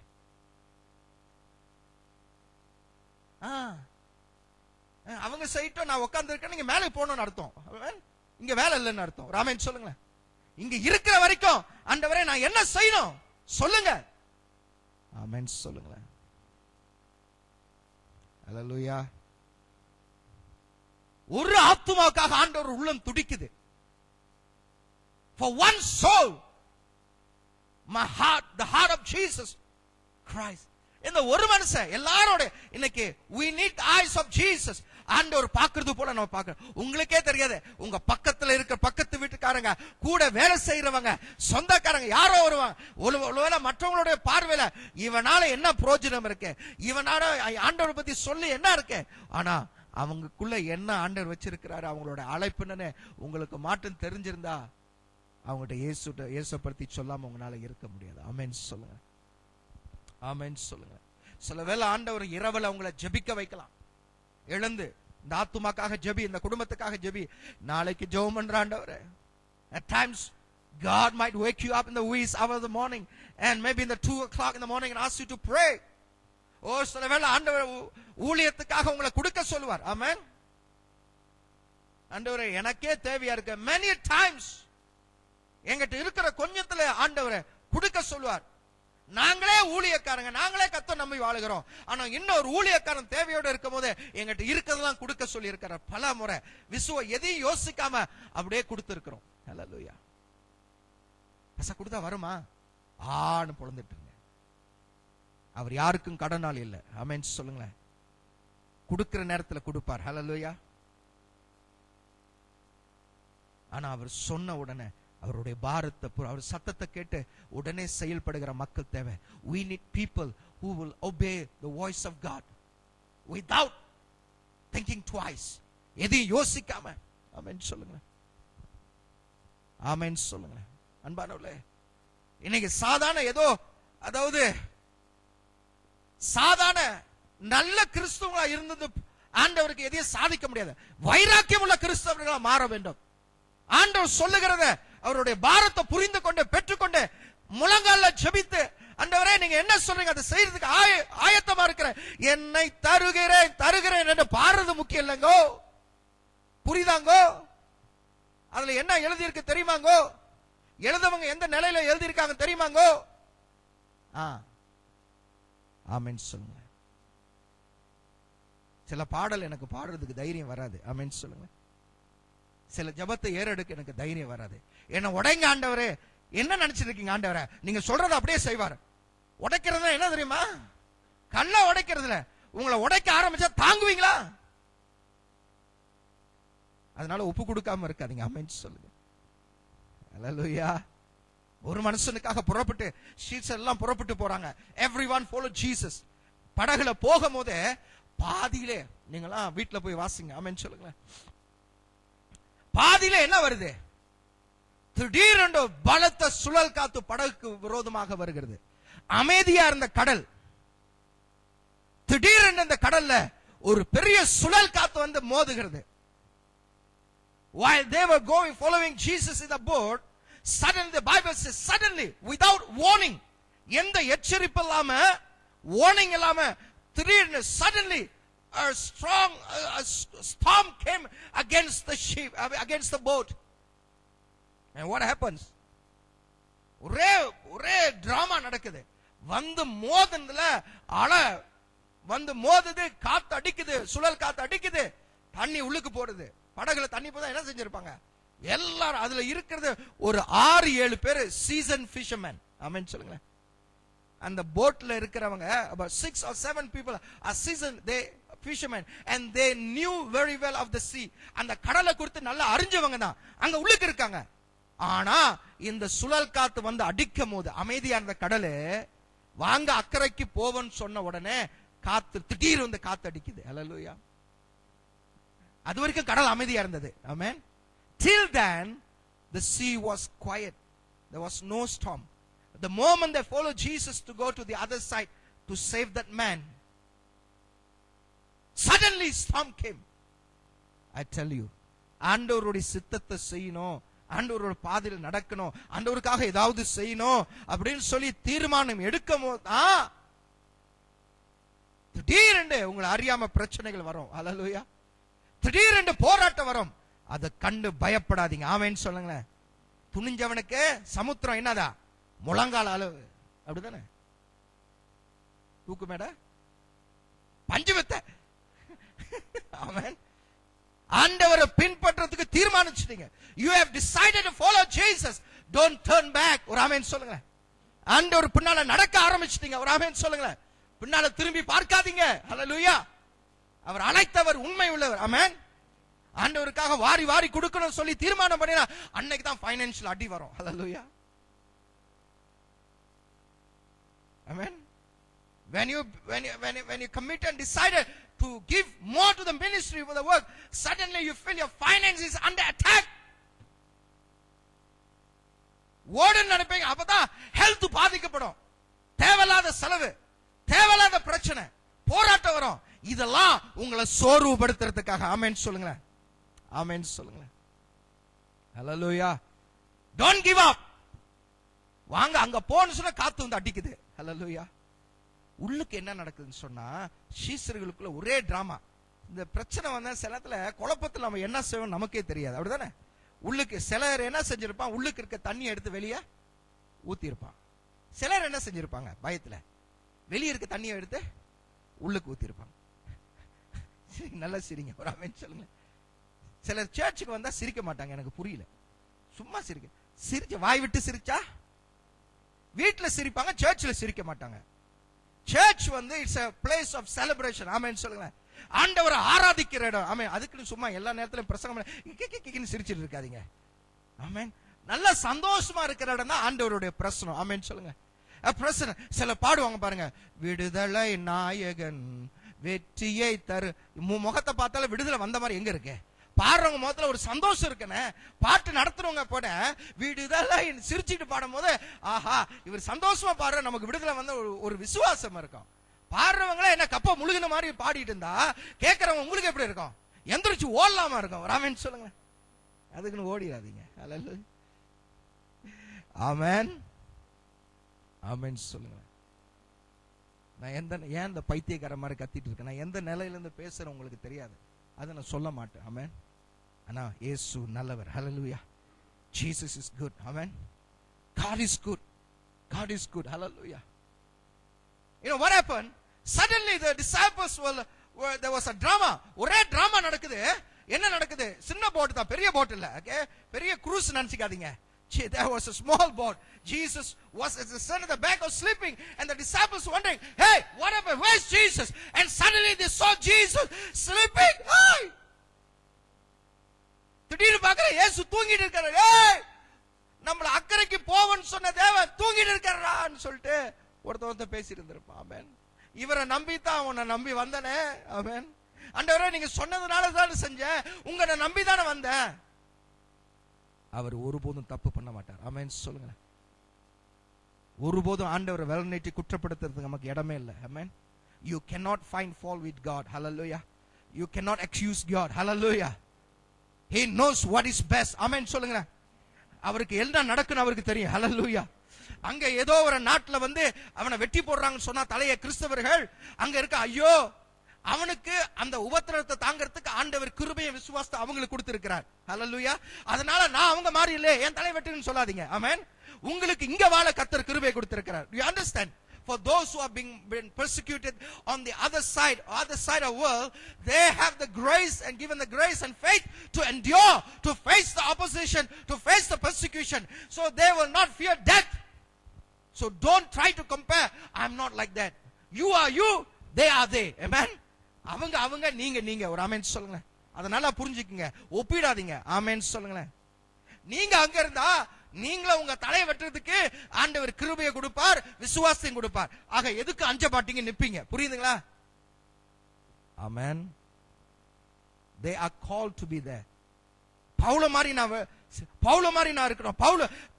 அவங்க செய்யிட்டோம், நான் உட்கார்ந்து இருக்கேன், நீங்க மேலே போகணும்னு அர்த்தம். இங்க வேலை இல்லைன்னு அர்த்தம். ராமன் சொல்லுங்க. இங்க இருக்கிற வரைக்கும் ஆண்டவரே நான் என்ன செய்யணும் சொல்லுங்க. ஆமென் சொல்லுங்களேன். ஹல்லேலூயா. ஒரு ஆத்துமாவுக்காக ஆண்டவர் உள்ளம் துடிக்குது. For one soul, my heart, the heart of Jesus Christ. இந்த ஒரு மனுஷன் எல்லாரோட இன்னைக்கு we need the eyes of Jesus. ஆண்டவர் பார்க்கிறது போல நம்ம பார்க்கிறோம். உங்களுக்கே தெரியாது, உங்க பக்கத்துல இருக்கிற பக்கத்து வீட்டுக்காரங்க, கூட வேலை செய்யறவங்க, சொந்தக்காரங்க யாரோ வருவாங்க. ஒருவேளை மற்றவங்களுடைய பார்வையில இவனால என்ன பிரயோஜனம் இருக்கு, இவனால ஆண்டவரை பத்தி சொல்லி என்ன இருக்கு, ஆனா அவங்களுக்குள்ள என்ன ஆண்டவர் வச்சிருக்கிறாரு, அவங்களோட அழைப்புன்னு உங்களுக்கு மாற்றம் தெரிஞ்சிருந்தா அவங்கள்ட்ட இயேசு பத்தி சொல்லாம உங்களால இருக்க முடியாது. ஆமென் சொல்லுங்க, ஆமென் சொல்லுங்க. சில வேளை ஆண்டவர் இரவுல உங்களை ஜெபிக்க வைக்கலாம். எழுந்து இந்த ஆத்துமாக்காக ஜெபி, இந்த குடும்பத்துக்காக ஜெபி, நாளைக்கு ஜெபம் பண்ற ஆண்டவரே. At times God might wake you up in the wee hour of the morning and maybe in the 2 o'clock in the morning and ask you to pray. ஓ சில வேளை ஆண்டவர் ஊழியத்துக்காக உங்களை கொடுக்க சொல்லுவார். ஆமென். ஆண்டவரே எனக்கே தேவையா இருக்கு. many times எங்கிட்ட இருக்கிற கொஞ்சத்துல ஆண்டவரை கொடுக்க சொல்லுவார். நாங்களே ஊழியக்காரங்க, நாங்களே கர்த்தரை நம்பி வாழுகிறோம். ஆனா இன்னொரு ஊழியக்காரன் தேவையோட இருக்கும் போது எங்கிட்ட இருக்கிறதெல்லாம் கொடுக்க சொல்லி இருக்கிறார். பல முறை எதையும் யோசிக்காம அப்படியே கொடுத்திருக்கிறோம். ஹல்லேலூயா. பச கொடுத்தா வருமா ஆன்னு பொழந்துட்டு இருங்க. அவர் யாருக்கும் கடனால் இல்லை. ஆமென் சொல்லுங்களேன். கொடுக்கிற நேரத்தில் கொடுப்பார். ஹல்லேலூயா. ஆனா அவர் சொன்ன உடனே அவருடைய பாரத்தை, அவர் சத்தத்தை கேட்டு உடனே செயல்படுகிற மக்கள் தேவை. We need people who will obey the voice of God without thinking twice. எதையும் யோசிக்காம. ஆமென் சொல்லுங்க, ஆமென் சொல்லுங்க. அன்பானவர்களே, இன்னைக்கு சாதாரண ஏதோ, அதாவது சாதாரண நல்ல கிறிஸ்தவங்களா இருந்தது ஆண்டவருக்கு எதையும் சாதிக்க முடியாது. வைராக்கியம் உள்ள கிறிஸ்தவர்களா மாற வேண்டும். ஆண்டவர் சொல்லுகிறத அவருடைய பாரத்தை புரிந்து கொண்டு பெற்றுக்கொண்டு முழங்கால ஜெபித்து, ஆண்டவரே நீங்க என்ன சொல்றீங்க அதை செய்யறதுக்கு ஆயத்தமா இருக்கிறேன், என்னை தருகிறேன் தருகிறேன் என்று பாடுறது முக்கியம் இல்லைங்கோ. புரியுதாங்கோ? அதுல என்ன எழுதி இருக்கு தெரியுமாங்கோ? எழுதவங்க எந்த நிலையில எழுதி இருக்காங்க தெரியுமாங்கோ? ஆமென் சொல்லுங்க. சில பாடல் எனக்கு பாடுறதுக்கு தைரியம் வராது. ஆமென் சொல்லுங்க. சில ஜபத்தை ஏறெடுக்க எனக்கு தைரியம் வராது. என்ன உடைங்க ஆண்டவரே, என்ன நினைச்சிருக்கீங்க ஆண்டவரே, நீங்க சொல்றத அப்படியே செய்வார். உடைக்கிறது என்ன தெரியுமா? கல்ல உடைக்கிறதுல உங்களை உடைக்க ஆரம்பிச்சா தாங்குவீங்களா? அதனால ஒப்பு கொடுக்காம இருக்காதீங்க. ஆமென் சொல்லுங்க. ஹல்லேலூயா. ஒரு மனுஷனுக்காக புறப்பட்டு ஷீட்ஸ் எல்லாம் புறப்பட்டு போறாங்க. everyone follow Jesus. படகுல போகும்போது பாதியிலே, நீங்களாம் வீட்டுல போய் வாசிங்க. ஆமென் சொல்லுங்க. பாதியில என்ன வருது? திடீரென்று பலத்த சுழல் காத்து படகுக்கு விரோதமாக வருகிறது. அமைதியா இருந்த கடல் திடீரென்று இந்த கடல்ல ஒரு பெரிய சுழல் காத்து வந்து மோதுகிறது. While they were going following Jesus in the boat, suddenly the Bible says suddenly, without warning, எந்த எச்சரிப்பு இல்லாம, warning இல்லாம, திடீர்னு suddenly a strong storm came against the ship, against the boat. And what happens? ஒரே drama நடக்குது. வந்து மோதுனதுல அலை வந்து மோதுது, காத்து அடிக்குது, சுழல் காத்து அடிக்குது, தண்ணி உள்ளுக்கு போடுது. படகுல தண்ணி போதா என்ன செஞ்சிருப்பாங்க எல்லாரும்? அதுல இருக்கிறது ஒரு 6-7 பேர் சீசன் ஃபிஷர்மேன். ஆமென் சொல்லுங்க. அந்த போட்ல இருக்கிறவங்க about 6 or 7 people are seasoned fishermen and they knew very well of the sea. அந்த கடலை குறித்து நல்லா அறிஞ்சவங்க தான் அங்க உள்ளுக்கு இருக்காங்க. ஆனா இந்த சுழல் காத்து வந்து அடிக்கும் போது அமைதியா இருந்த கடலை வாங்க அக்கறைக்கு போவன்னு சொன்ன உடனே காத்து திடீர் வந்து காத்து அடிக்குது. ஹல்லேலூயா. அது வரைக்கும் கடல் அமைதியா இருந்தது. ஆமென். Till then the sea was quiet. There was no storm. The moment they followed Jesus to go to the other side to save that man, suddenly storm came. I tell you, ஆண்டவருடைய சித்தத்தை செய்யணும், ஆண்டவரோட பாதையில் நடக்கணும், ஆண்டவருக்காக ஏதாவது செய்யணும் அப்படின்னு சொல்லி தீர்மானம் எடுக்கும் போது திடீரென்று உங்களை அறியாம பிரச்சனைகள் வரும். ஹல்லேலூயா. திடீரென்று போராட்டம் வரும். அதை கண்டு பயப்படாதீங்க. ஆமென் சொல்லுங்களேன். துணிஞ்சவனுக்கு சமுத்திரம் என்னதா? முழங்கால அளவு. அப்படிதானே? தூக்கு மேட பஞ்சு வித்த. ஆமென். ஆண்டவரை பின்பற்றதுக்கு தீர்மானிச்சிட்டீங்க. You have decided to follow Jesus. Don't turn back. ஒரு ஆமென் சொல்லுங்க. ஆண்டவர் பின்னால நடக்க ஆரம்பிச்சிட்டீங்க. ஒரு ஆமென் சொல்லுங்க. பின்னால திரும்பி பார்க்காதீங்க. ஹல்லேலூயா. அவர் அழைத்தவர் உண்மை உள்ளவர். ஆமென். ஆண்டவருக்காக வாரி வாரி கொடுக்கணும் சொல்லி தீர்மானம் பண்ணினா அன்னைக்கு தான் ஃபைனான்ஷியல் அடி வரும். ஹல்லேலூயா. Amen. When you commit and decided to give more to the ministry for the work, suddenly you feel your finances under attack. ஓடு நினைப்பீங்க, அப்பதான் ஹெல்த் பாதிக்கப்படும். தேவையில்லாத செலவு, தேவையில்லாத பிரச்சனை, போராட்டம் வரும். இதெல்லாம் உங்களை சோர்வுபடுத்துறதுக்காக. ஆமென் சொல்லுங்க. ஆமென் சொல்லுங்க. ஹல்லேலூயா. Don't give up. வாங்க அங்க போன்னு சொன்னா காத்து வந்து அடிக்குது. ஹல்லேலூயா. உள்ளுக்கு என்ன நடக்குதுன்னு சொன்னா சீசர்களுக்குள்ள ஒரே டிராமா. இந்த பிரச்சனை வந்தா சில நேரத்துல குழப்பத்துல நம்ம என்ன செய்வோம் நமக்கே தெரியாது. அப்படிதானே? உள்ளுக்கு சிலர் என்ன செஞ்சிருப்பான், உள்ளுக்கு இருக்க தண்ணி எடுத்து வெளியே ஊத்தி இருப்பான். சிலர் என்ன செஞ்சிருப்பாங்க, பயத்துல வெளியே இருக்க தண்ணியை எடுத்து உள்ளுக்கு ஊத்தி இருப்பாங்க. நல்லா சிரிங்க, ஒரு ஆமென் சொல்லுங்க. சிலர் சர்ச்சுக்கு வந்தா சிரிக்க மாட்டாங்க, எனக்கு புரியல. சும்மா சிரிச்ச வாய் விட்டு சிரிச்சா வீட்டுல சிரிப்பாங்க, சர்ச்ல சிரிக்க மாட்டாங்க. சர்ச் வந்து it's a place of celebration. ஆமென் சொல்லுங்க. ஆண்டவரை ஆராதிக்கிற இடம். ஆமென். அதுக்குன்னு சும்மா எல்லா நேரத்திலும் பிரசங்கம் சிரிச்சிட்டு இருக்காதீங்க. ஆமென். நல்ல சந்தோஷமா இருக்கிற இடம் தான் ஆண்டவருடைய பிரசனம். ஆமென் சொல்லுங்க. பிரசனம் சில பாடுவாங்க பாருங்க, விடுதலை நாயகன் வெற்றியை தரு. முகத்தை பார்த்தாலும் விடுதலை வந்த மாதிரி எங்க இருக்கு? பாடுறவங்க முகத்துல ஒரு சந்தோஷம் இருக்குன்னு, பாட்டு நடத்துறவங்க போட விடுதலை சிரிச்சுட்டு பாடும் போது ஆஹா இவர் சந்தோஷமா பாடுற, நமக்கு விடுதலை வந்த ஒரு விசுவாசம் இருக்கும். பாடுறவங்கள என்ன கப்ப முழுகின மாதிரி பாடிட்டு இருந்தா கேட்கறவங்க உங்களுக்கு எப்படி இருக்கும்? எந்திரிச்சு ஓடலாமா இருக்கும். ஆமென் சொல்லுங்க. அதுக்குன்னு ஓடிடாதீங்க. ஆமென். ஆமென் சொல்லுங்க. நான் ஏன் இந்த பைத்தியக்கார மாதிரி கத்திட்டு இருக்கேன், நான் எந்த நிலையில இருந்து பேசுறேன் உங்களுக்கு தெரியாது, அதை நான் சொல்ல மாட்டேன். ஆமென். ஆனா இயேசு நல்லவர். ஹல்லேலூயா. Jesus is good. Amen. God is good. God is good. Hallelujah. You know what happened? Suddenly the disciples were there was a drama. ஒரே டிராமா நடக்குது. என்ன நடக்குது? சின்ன போட் தான், பெரிய போட் இல்ல. ஓகே, பெரிய cruise நினைச்சுக்காதீங்க. There was a small boat. Jesus was at the center of the back of sleeping, and the disciples wondering, hey, what happened? Where's Jesus? And suddenly they saw Jesus sleeping. Hey! திடீர்னு பார்க்கற இயேசு தூங்கிட்டு இருக்காரு. ஏய், நம்மள அக்கறைக்கு போவன்னு சொன்ன தேவன் தூங்கிட்டு இருக்காரான்னு சொல்லிட்டு ஒருத்தவங்க பேசிட்டு இருந்திருப்பான். ஆமென். இவரை நம்பித்தான் உன்னை நம்பி வந்தனே. ஆமென். ஆண்டவரே நீங்க சொன்னதுனால தான் செஞ்சேன், உங்களை நம்பி தானே வந்தேன். அவர் ஒருபோதும் தப்பு பண்ண மாட்டார். ஆமென் சொல்லுங்க. ஒருபோதும் ஆண்டவரை வேலை நீட்டி குற்றப்படுத்துறதுக்கு நமக்கு இடமே இல்லை. ஆமென். You cannot find fault with God. Hallelujah. You cannot accuse God. Hallelujah. He knows what is best. ஆமென் சொல்லுங்க. அவருக்கு என்ன நடக்குன்னு அவருக்கு தெரியும். Hallelujah. அங்க ஏதோ ஒரு நாட்டுல வந்து அவனை வெட்டி போடுறாங்கன்னு சொன்னா தலைய கிறிஸ்தவர்கள் அங்க இருக்க, ஐயோ அவனுக்கு அந்த உபத்திரத்தை தாங்கிறதுக்கு ஆண்டவர் கிருபையை விசுவாசத்தை அவங்களுக்கு கொடுத்திருக்கிறார். ஹல்லேலூயா. அதனால நான் அவங்க மாதிரி இல்ல என் தலை வெட்டுன்னு சொல்லாதீங்க. ஆமென். உங்களுக்கு இங்க வாழ கர்த்தர் கிருபையை கொடுத்திருக்கிறார். You understand? For those who are been persecuted on the other side of world, they have the grace and given the grace and faith to endure, to face the opposition, to face the persecution, so they will not fear death. So don't try to compare. I'm not like that. You are you, they are they. Amen. அவங்க நீங்க ஒரு ஆமென் சொல்லுங்க. அத நல்லா புரிஞ்சுக்குங்க, ஒப்பிடாதீங்க. ஆமென் சொல்லுங்க. நீங்க அங்க இருந்தா நீங்கள உங்க தலையை வெட்டுறதுக்கு ஆண்டவர் கிருபையை கொடுப்பார், விசுவாசத்தையும் கொடுப்பார். ஆக எதுக்கு அஞ்ச மாட்டீங்க, நிப்பீங்க. புரியுதுங்களா? ஆமென். They are called to be there. பவுல மாதிரி நான் இருக்கணும்.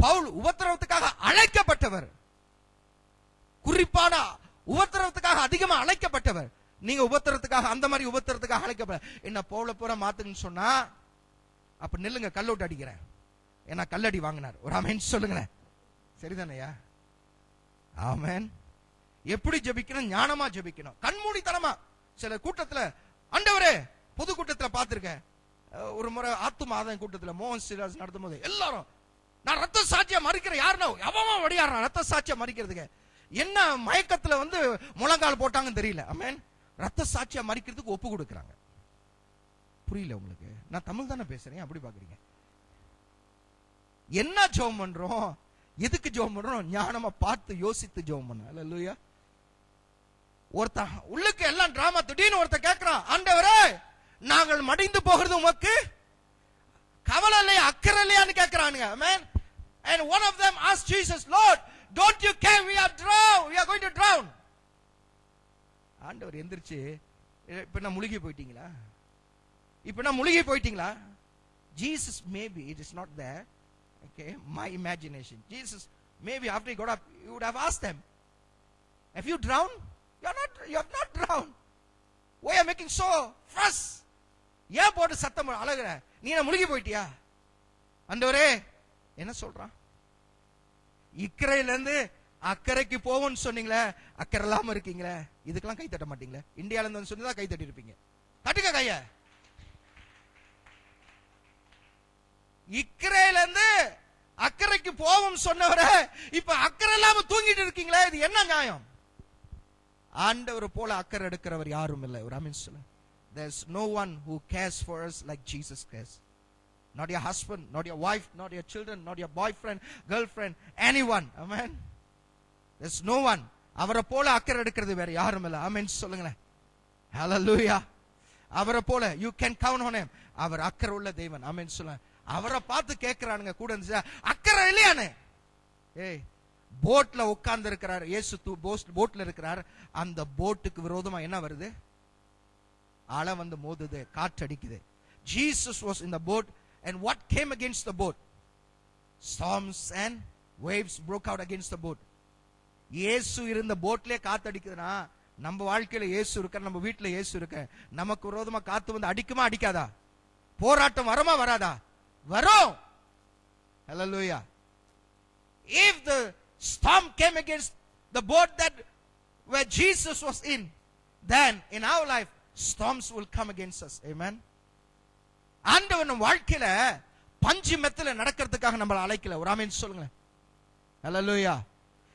பவுல் உபத்திரவத்துக்காக அழைக்கப்பட்டவர், குறிப்பான உபத்திரவத்துக்காக அதிகமா அழைக்கப்பட்டவர். நீங்க உபத்திரத்துக்காக அந்த மாதிரி உபத்திரத்துக்காக அழைக்கப்பட என்ன பவுல பூரா மாத்துங்கன்னு சொன்னா அப்ப நில்லுங்க, கல்லோட்டு அடிக்கிறேன். ஏன்னா கல்லடி வாங்கினார். ஒரு ஆமென் சொல்லுங்களேன். சரிதானையா? ஆமென். எப்படி ஜெபிக்கணும்? ஞானமா ஜெபிக்கணும், கண்மூடித்தனமா. சில கூட்டத்துல ஆண்டவரே, பொது கூட்டத்துல பார்த்திருக்கேன். ஒரு முறை ஆத்துமாதம் கூட்டத்துல மோகன் சிராஜ் நடத்தும் போது எல்லாரும் நான் ரத்த சாட்சியா மறிக்கிறேன், யாருன்னா எவமா வடியாடுறான் ரத்த சாட்சியா மறிக்கிறதுக்கு. என்ன மயக்கத்துல வந்து முழங்கால் போட்டாங்கன்னு தெரியல. ஆமென். ரத்த சாட்சியா மறிக்கிறதுக்கு ஒப்பு கொடுக்குறாங்க. புரியல உங்களுக்கு? நான் தமிழ் தானே பேசுறேன், அப்படி பாக்குறீங்க? என்ன ஜெபம் பண்றோம், எதுக்கு ஜெபம் பண்றோம்? ஞானமா பார்த்து யோசித்து ஜெபம் பண்ண. அல்லேலூயா. ஒருத்த உள்ளுக்கு எல்லாம் டிராமா. திடீர்னு ஒருத்த கேட்கிறான், ஆண்டவரே நாங்கள் மடிந்து போகிறது உமக்கு கவலை இல்லையா, அக்கறை இல்லையான்னு கேட்கிறானுங்க. Amen. And one of them asked Jesus, Lord, don't you care we are going to drown? ஆண்டவர் எந்திரிச்சு, இப்ப நான் முழுகி போயிட்டீங்களா, இப்ப நான் முழுகி போயிட்டீங்களா? Jesus, maybe it is not there, okay, my imagination. Jesus maybe after he got up, he would have asked them, have you drowned? You have not drowned. Why are you making so fuss? ஏன் போட்டு சத்தம் அழகுற? நீ என்ன முழுகி போயிட்டியா? ஆண்டவரே என்ன சொல்றான்? இக்கரையில இருந்து அக்கறைக்கு போவோம்னு சொன்னீங்களே, அக்கறை இல்லாம இருக்கீங்களே, இதுக்கெல்லாம் கை தட்ட மாட்டீங்களே? இந்தியால இருந்து சொன்னதா கை தட்டி இருப்பீங்க. தட்டுங்க கைய. இக்கரையில இருந்து அக்கறைக்கு போவோம் சொன்னவரை இப்ப அக்கறை இல்லாம தூங்கிட்டு இருக்கீங்களே, இது என்ன நியாயம்? ஆண்டவர் போல அக்கறை எடுக்கிறவர் யாரும் இல்லை. ஒரு ஆமென் சொல்லுங்க. There's no one who cares for us like Jesus cares. Not your husband, not your wife, not your children, not your boyfriend, girlfriend, anyone. Amen. There's no one. அவரை போல அக்கறை எடுக்கிறது வேற யாரும் இல்லை. ஆமென் சொல்லுங்களேன். Hallelujah. அவரை போல you can count on him. அவர் அக்கறை உள்ள தேவன். ஆமென் சொல்லுங்க. அவரை பார்த்து கேட்கிறானுங்க கூட இருந்துச்சு, அக்கறை இல்லையானே. ஏய், போட்ல உட்கார்ந்து இருக்கிறார் இயேசு, போட்ல இருக்கிறார். அந்த போட்டுக்கு விரோதமா என்ன வருது? அலை வந்து மோதுது, காற்று அடிக்குது. Jesus was in the boat, and what came against the boat? Storms and waves broke out against the boat. இயேசு இருந்த போட்லயே காத்து அடிக்குதுன்னா, நம்ம வாழ்க்கையில இயேசு இருக்க, நம்ம வீட்டுல இயேசு இருக்க, நமக்கு விரோதமா காத்து வந்து அடிக்குமா அடிக்காதா? போராட்டம் வருமா வராதா? வரும். Hallelujah. If the storm came against the boat that where Jesus was in, then in our life storms will come against us. Amen. ஆண்டவர் நம்ம வாழ்க்கையில பஞ்சு மெத்தல நடக்கிறதுக்காக நம்மள அழைக்கல. ஒரு ஆமென் சொல்லுங்க. Hallelujah.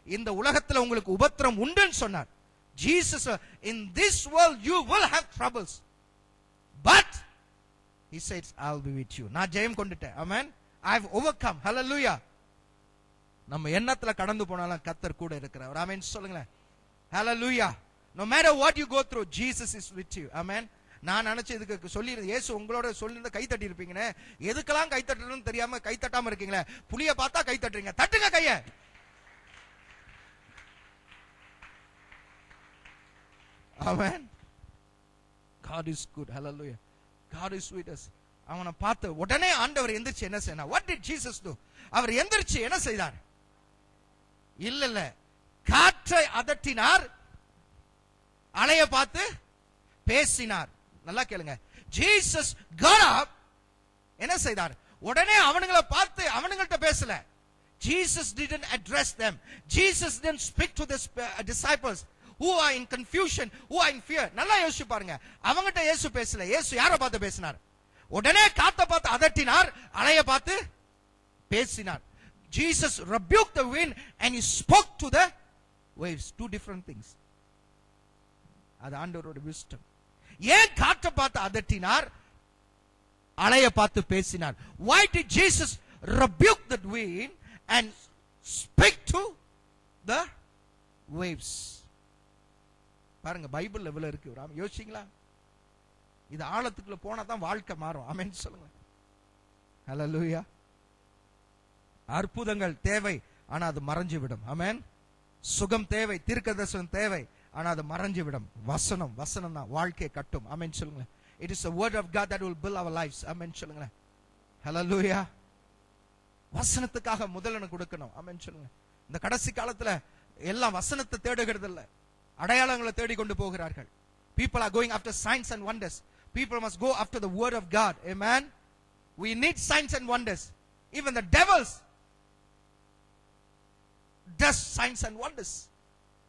இந்த உலகத்துல உங்களுக்கு உபத்திரம் உண்டுன்னு சொன்னார். Jesus, in this world you will have troubles, but he says I'll be with you. நான் ஜெயம் கொண்டுட்டேன். Amen. I've overcome. Hallelujah. நம்ம எண்ணத்துல கடந்து போனாலும் கர்த்தர் கூட இருக்கிறார். ஒரு ஆமென் சொல்லுங்களேன். Hallelujah. No matter what you go through, Jesus is with you. Amen. நான் நினைச்சு இதுக்கு சொல்லி இயேசு உங்களோட சொல்லிருந்த கை தட்டி இருப்பீங்கன்னு, எதுக்கெல்லாம் கை தட்டணும்னு தெரியாம கை தட்டாம இருக்கீங்களே, புளிய பார்த்தா கை தட்டுறீங்க. தட்டுங்க கைய. Amen. God is good. Hallelujah. God is with us. அவனை பார்த்து உடனே ஆண்டவர் எந்திரிச்சு என்ன செய்யணும்? What did Jesus do? அவர் எந்திரிச்சு என்ன செய்தார்? இல்ல காற்றை அதட்டினார், அலைய பார்த்து பேசினார். நல்லா கேளுங்க. Jesus got up, என்ன செய்தார்? உடனே அவனுங்களை பார்த்து அவனுங்கள்ட்ட பேசல. Jesus didn't address them. Jesus didn't speak to the disciples who are in confusion, who are in fear. நல்லா யோசிச்சு பாருங்க. அவங்ககிட்ட இயேசு பேசல. இயேசு யாரை பார்த்து பேசினார்? உடனே காத்தை பார்த்து அதட்டினார், அலைய பார்த்து பேசினார். Jesus rebuked the wind and he spoke to the waves. Two different things. அது ஆண்டவரோட wisdom. ஏன் காற்றை பார்த்து அதட்டினார், அலைய பார்த்து பேசினார்? Why did Jesus rebuke the wind and speak to the waves? பாருங்க, பைபிள்ல எவ்வளவு இருக்கு. யோசிச்சீங்களா? இது ஆழத்துக்குள்ள போனா தான் வாழ்க்கை மாறும். ஆமென் சொல்லுங்க. ஹல்லேலூயா. அற்புதங்கள் தேவை, ஆனா அது மறைஞ்சு விடும். ஆமென். சுகம் தேவை, தீர்க்கதரிசனம் தேவை, ஆனா அது மறைஞ்சு விடும். வசனம் தான் வாழ்க்கையை கட்டும். ஆமென் சொல்லுங்க. It is the word of God that will build our lives. ஆமென் சொல்லுங்க. ஹல்லேலூயா. வசனத்துக்காக முதலிடம் கொடுக்கணும். ஆமென் சொல்லுங்க. இந்த கடைசி காலத்துல எல்லாம் வசனத்தை தேடுகிறது இல்ல, அடையாளங்களை தேடிக்கொண்டு போகிறார்கள். People are going after signs and wonders. People must go after the word of God. Amen. We need signs and wonders. Even the devils does signs and wonders.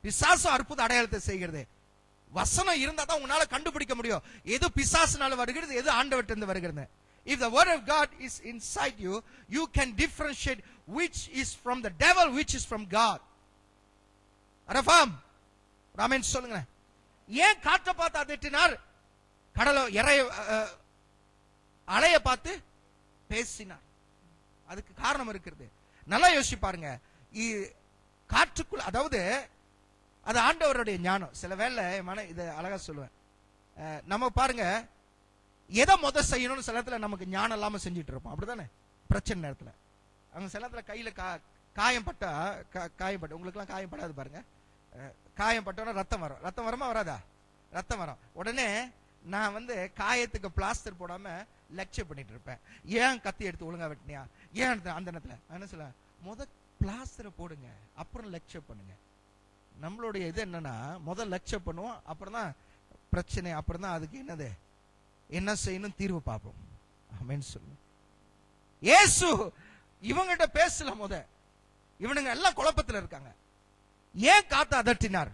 பிசாசு அற்புத அடையாளத்தை செய்கிறது. வசனம் இருந்தா தான் உங்களால கண்டுபிடிக்க முடியும் எது பிசாசுனால வருகிறது, எது ஆண்டவர்ட்ட இருந்து வருகிறது. If the word of God is inside you, you can differentiate which is from the devil, which is from God. அரஃபாம் Raman சொல்லுங்க. ஏன் காற்றை பார்த்து அதட்டினார்? கடல அலைய பார்த்து பேசினார். அதுக்கு காரணம் இருக்கிறது. நல்லா யோசிச்சு பாருங்க. காற்றுக்குள்ள, அதாவது அது ஆண்டவருடைய ஞானம். சில வேளை இதை அழகா சொல்லுவேன். நம்ம பாருங்க, எதை செய்யணும்னு சில நேரத்துல நமக்கு ஞானம் இல்லாம செஞ்சுட்டு இருப்போம். அப்படிதானே? பிரச்சனை நேரத்துல அவங்க சில நேரத்துல கையில காயம்பட்டா உங்களுக்கு எல்லாம் காயப்படாது பாருங்க. காயம்பட்டோன்னா ரத்தம் வரும். ரத்தம் வருமா வராதா? ரத்தம் வரும். உடனே நான் காயத்துக்கு பிளாஸ்டர் போடாம லெக்சர் பண்ணிட்டு இருப்பேன். ஏன் கத்தி எடுத்து ஒழுங்கா வெட்டினியா, ஏன் அந்த நேரத்துல என்ன சொல்ல, பிளாஸ்டரை போடுங்க, அப்புறம் லெக்சர் பண்ணுங்க. நம்மளுடைய இது என்னன்னா, லெக்சர் பண்ணுவோம், அப்புறம் தான் பிரச்சனை, அப்புறம் தான் அதுக்கு என்ன செய்யணும் தீர்வு பார்ப்போம். ஆமென் சொல்லுங்க. இயேசு இவங்கிட்ட பேசல. இவனுங்க எல்லாம் குழப்பத்தில் இருக்காங்க. ஏன் காத்து அதட்டினார்?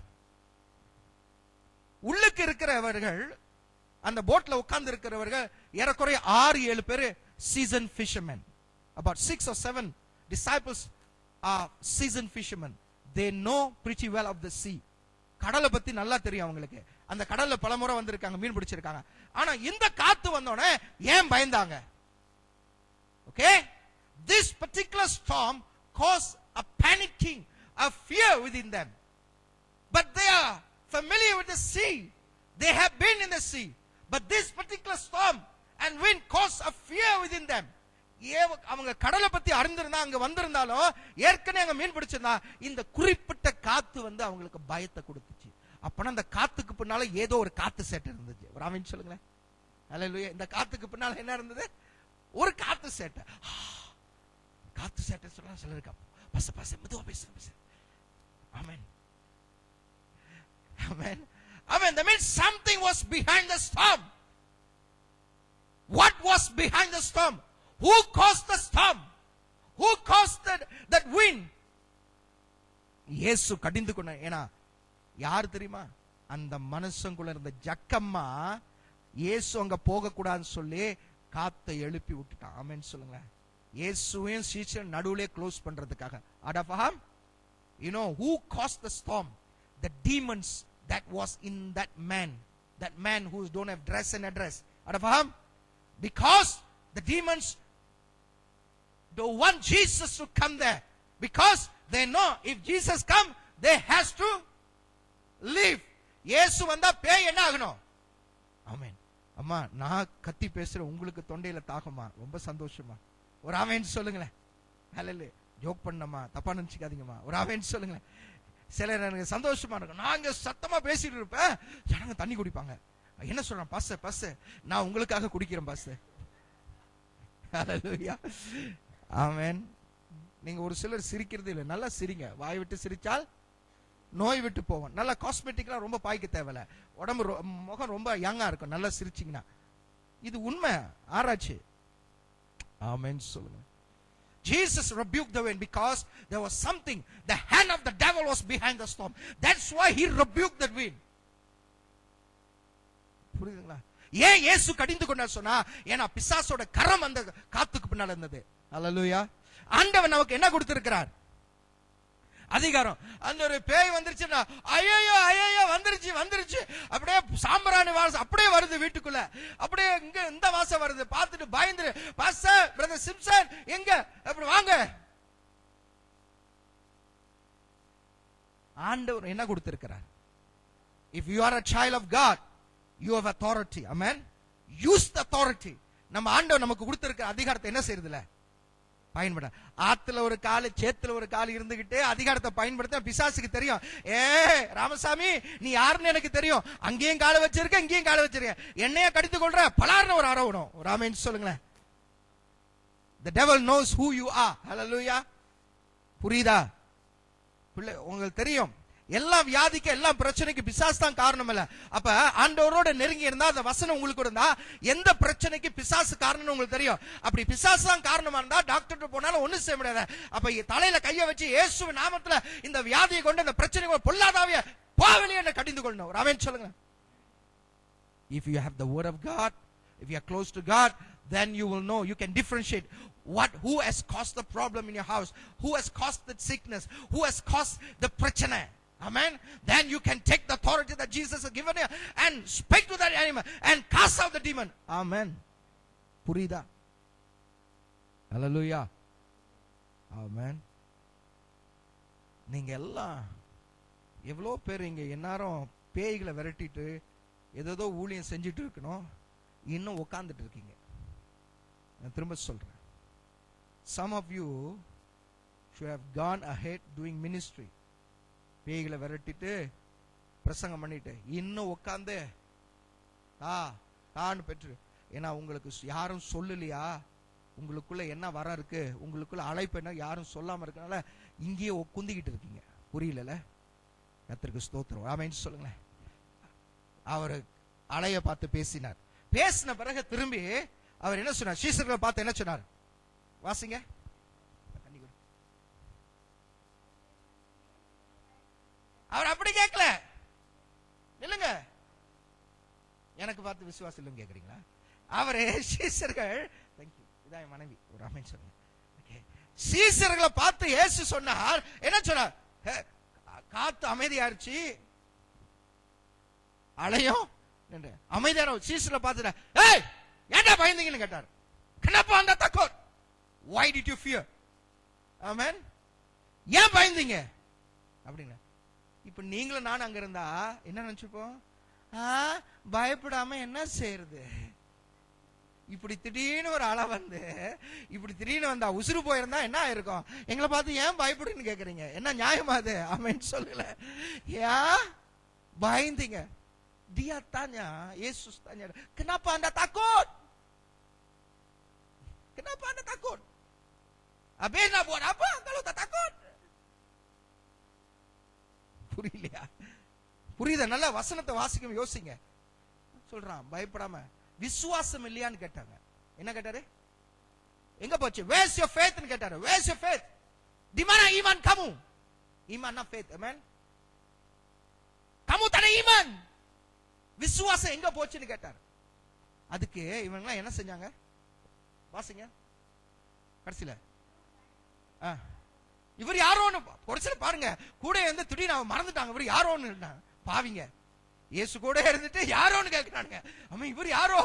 உள்ளுக்கு இருக்கிறவர்கள், அந்த போட்ல உட்கார்ந்து இருக்கிறவர்கள் ஏறக்குறைய 6-7 பேர் seasoned fishermen. About 6 or 7 disciples are seasoned fishermen. They know pretty well of the sea. கடலை பத்தி நல்லா தெரியும் அவங்களுக்கு. அந்த கடல்ல பலமுறை வந்திருக்காங்க, மீன் பிடிச்சிருக்காங்க. ஆனா இந்த காத்து வந்தோடனே ஏன் பயந்தாங்க? Okay? This particular storm caused a panicking, a fear within them. But they are familiar with the sea. They have been in the sea. But this particular storm and wind caused a fear within them. அவங்க கடலை பத்தி அறிந்திருந்தா, அங்க வந்திருந்தாலும், ஏற்கனவே அங்க மீன் பிடிச்சிருந்தா, இந்த குறிப்பிட்ட காத்து அவங்களுக்கு பயத்தை கொடுத்துச்சு. அப்பனா அந்த காத்துக்கு பின்னால ஏதோ ஒரு காத்து சேட்டை இருந்துச்சு. ஒரு ஆமென் சொல்லுங்களேன். அல்லேலூயா. இந்த காத்துக்கு பின்னால என்ன இருந்தது? ஒரு காத்து சேட்டை. காத்து சேட்டை சொல்ல சிலருக்கு பச மெதுவா பேசு. ஆமென். Amen. Amen. That means something was behind the storm. What was behind the storm? Who caused the storm? Who caused that wind? இயேசு கடிந்து கொண்டார். ஏனா யார் தெரியுமா? அந்த மனுஷங்குள்ள இருந்த ஜக்கம்மா இயேசு அங்க போக கூடாதுன்னு சொல்லி காத்தை எழுப்பி விட்டுட்டான். ஆமென் சொல்லுங்க. இயேசுவையும் சீஷன் நடுவுல க்ளோஸ் பண்றதுக்காக. அடஃபஹம். You know who caused the storm? The demons that was in that man who don't have dress and address. Adafaham? Because the demons don't want Jesus to come there, because they know if Jesus come they has to leave. இயேசு வந்தா பேய் என்ன ஆகணும்? ஆமென். அம்மா நான் கத்தி பேசுறேன், உங்களுக்கு தொண்டையில தாகமா? ரொம்ப சந்தோஷமா? ஒரு ஆமென் சொல்லுங்களேன். ஹalleluya. ஜோக் பண்ணமா, தப்பா நினைச்சுக்காதீங்கம்மா. ஒரு ஆமென் சொல்லுங்களேன். சிலர் எனக்கு சந்தோஷமா இருக்கும். நாங்க சத்தமா பேசிட்டு இருப்பேன், ஜனங்க தண்ணி குடிப்பாங்க. என்ன சொல்றேன்? பாஸ் நான் உங்களுக்காக குடிக்கிறேன் பாஸ். ஹalleluya. ஆமென். நீங்க ஒரு சிலர் சிரிக்கிறது இல்லை, நல்லா சிரிங்க. வாய் விட்டு சிரிச்சால் நோய் விட்டு போவோம். நல்லா காஸ்மெட்டிக்லாம் ரொம்ப பாய்க்க தேவையில்ல, உடம்பு முகம் ரொம்ப யங்கா இருக்கும் நல்லா சிரிச்சிங்கன்னா. இது உண்மை, ஆராய்ச்சி. ஆமென் சொல்லுங்க. Jesus rebuked the wind because there was something. The hand of the devil was behind the storm. That's why he rebuked the wind. புரியுதுங்களா? ஏன் இயேசு கடிந்து கொண்டார் சொன்னா, ஏன்னா பிசாசோட கரம் அந்த காத்துக்கு பின்னால இருந்தது. ஹalleluya. ஆண்டவன் நமக்கு என்ன கொடுத்திருக்கிறார்? அதிகாரம். அந்த ஒரு பேய் வந்துருச்சுன்னா ஐயோ வந்துருச்சு அப்படியே சாம்பிராணி வாசம் அப்படியே வருது வீட்டுக்குள்ள, அப்படியே இங்க இந்த வாசம் வருது. பார்த்துட்டு பயந்துரு, பாஸ்டர் பிரதர் சிம்சன் எங்க அப்படி வாங்க. ஆண்டவர் என்ன கொடுத்திருக்கிறார்? If you are a child of God, you have authority. Amen. Use the authority. நம்ம ஆண்டவர் நமக்கு கொடுத்திருக்கிற அதிகாரத்தை என்ன செய்யறதுல பயன்பட. ஆத்துல ஒரு காலு சேத்துல ஒரு காலு இருந்துகிட்டே அதிகாரத்தை பயன்படுத்த பிசாசுக்கு தெரியும். ராமசாமி நீ யாருன்னு எனக்கு தெரியும், அங்கேயும் கால வச்சிருக்க இங்கேயும் கால வச்சிருக்க, என்னைய கடித்து கொள்ற பலார்னு ஒரு அரவணும். ராமேன் சொல்லுங்களேன். The devil knows who you are. Hallelujah. புரியுதா? பிள்ளை உங்களுக்கு தெரியும், எல்லா வியாதிக்கு எல்லா பிரச்சனைக்கு பிசாசு தான் காரணம் இல்ல. அப்ப ஆண்டவரோட நெருங்கி இருந்தா, அந்த வசனம் உங்களுக்கு இருந்தா, எந்த பிரச்சனைக்கு பிசாசு காரணம்னு உங்களுக்கு தெரியும். அப்படி பிசாசு தான் காரணமா இருந்தா டாக்டர் போனாலும் ஒண்ணும் செய்ய முடியாது. அப்ப தலையில கைய வச்சு இயேசுவின் நாமத்துல இந்த வியாதியை கொண்டு இந்த பிரச்சனை பொல்லாதாவிய பாவலியை என்ன கடிந்து கொள்ளணும். ஆமென் சொல்லுங்க. If you have the word of God, if you are close to God, then you will know, you can differentiate who has caused the problem in your house, who has caused the sickness, who has caused the prachana. Amen. Then you can take the authority that Jesus has given you and speak to that animal and cast out the demon. Amen. புரியுதா? ஹல்லேலூயா, ஆமென். நீங்க எல்லாம் எவ்வளோ பேர் இங்க எல்லாரும் பேய்களை விரட்டிட்டு ஏதோ ஊழியம் செஞ்சுட்டு இருக்கணும், இன்னும் உட்கார்ந்துட்டு இருக்கீங்க. நான் திரும்ப சொல்றேன், some of you should have gone ahead doing ministry. பேய்களை விரட்டிட்டு பிரசங்கம் பண்ணிட்டு இன்னும் உட்கார்ந்து தான்னு பெற்று, ஏன்னா உங்களுக்கு யாரும் சொல்லலையா உங்களுக்குள்ள என்ன வர இருக்கு, உங்களுக்குள்ள அழைப்பு என்ன யாரும் சொல்லாம இருக்கனால இங்கேயே குந்திக்கிட்டு இருக்கீங்க. புரியல? கர்த்தருக்கு ஸ்தோத்திரம், ஆமென் சொல்லுங்களேன். அவர் அலைய பார்த்து பேசினார். பேசின பிறகு திரும்பி அவர் என்ன சொன்னார்? சீசர்களை பார்த்து என்ன சொன்னார்? வாசிங்க. அவர் அப்படி கேட்கல. இல்லங்க, எனக்கு பார்த்து விசுவாசம் இல்லைன்னு கேக்குறீங்களா? அவரே சீசர்கள், தேங்க்யூ, இதான் என் மனைவி, ஒரு ஆமென் சொல்லுங்க. சீசர்களை பார்த்து இயேசு சொன்னார், என்ன சொன்னார்? காத்து அமைதியாயிருச்சு, அலையும் அமைதியான. சீசர்களை பார்த்துட்டா, ஏய் ஏன்டா பயந்தீங்கன்னு கேட்டார். கனப்பா அந்த Thakore, why did you fear? ஆமென். ஏன் பயந்தீங்க அப்படிங்க. இப்ப நீங்களும் நான் அங்க இருந்தா என்ன நினைச்சுப்போம்? பயப்படாம என்ன செய்யறது? இப்படி திடீர்னு ஒரு அலை வந்து இப்படி திடீர்னு வந்தா உசுறு போயிருந்தா என்ன ஆயிருக்கும்? எங்களை பார்த்து ஏன் பயப்படுன்னு கேக்குறீங்க, என்ன நியாயமா அது? ஆமென் சொல்லல. ஏன் பயந்தீங்க? Dia tanya, Yesus tanya, kenapa anda takut? Kenapa anda takut? Habis nak buat apa kalau tak takut? புரியலையா? புரியுதா? நல்ல வசனத்தை வாசிக்கும், யோசிங்க. சொல்றான் பயப்படாம. விசுவாசம் இல்லையான்னு கேட்டாங்க. என்ன கேட்டாரு? எங்க போச்சு? where's your faith ன்னு கேட்டாரு. where's your faith? di mana iman kamu? iman na faith, amen. kamu tak ada iman. விசுவாசம் எங்க போச்சுன்னு கேட்டார். அதுக்கு இவங்க என்ன செஞ்சாங்க? வாசிங்க கடைசில. இவர் யாரோன்னு குறைச்சல பாருங்க, கூட இருந்து திடீர்னு அவன் மறந்துட்டாங்க. இவர் யாரோன்னு பாவிங்க. இயேசு கூட இருந்துட்டு யாரோன்னு கேட்கிறானுங்க. அம்மா இவர் யாரோ?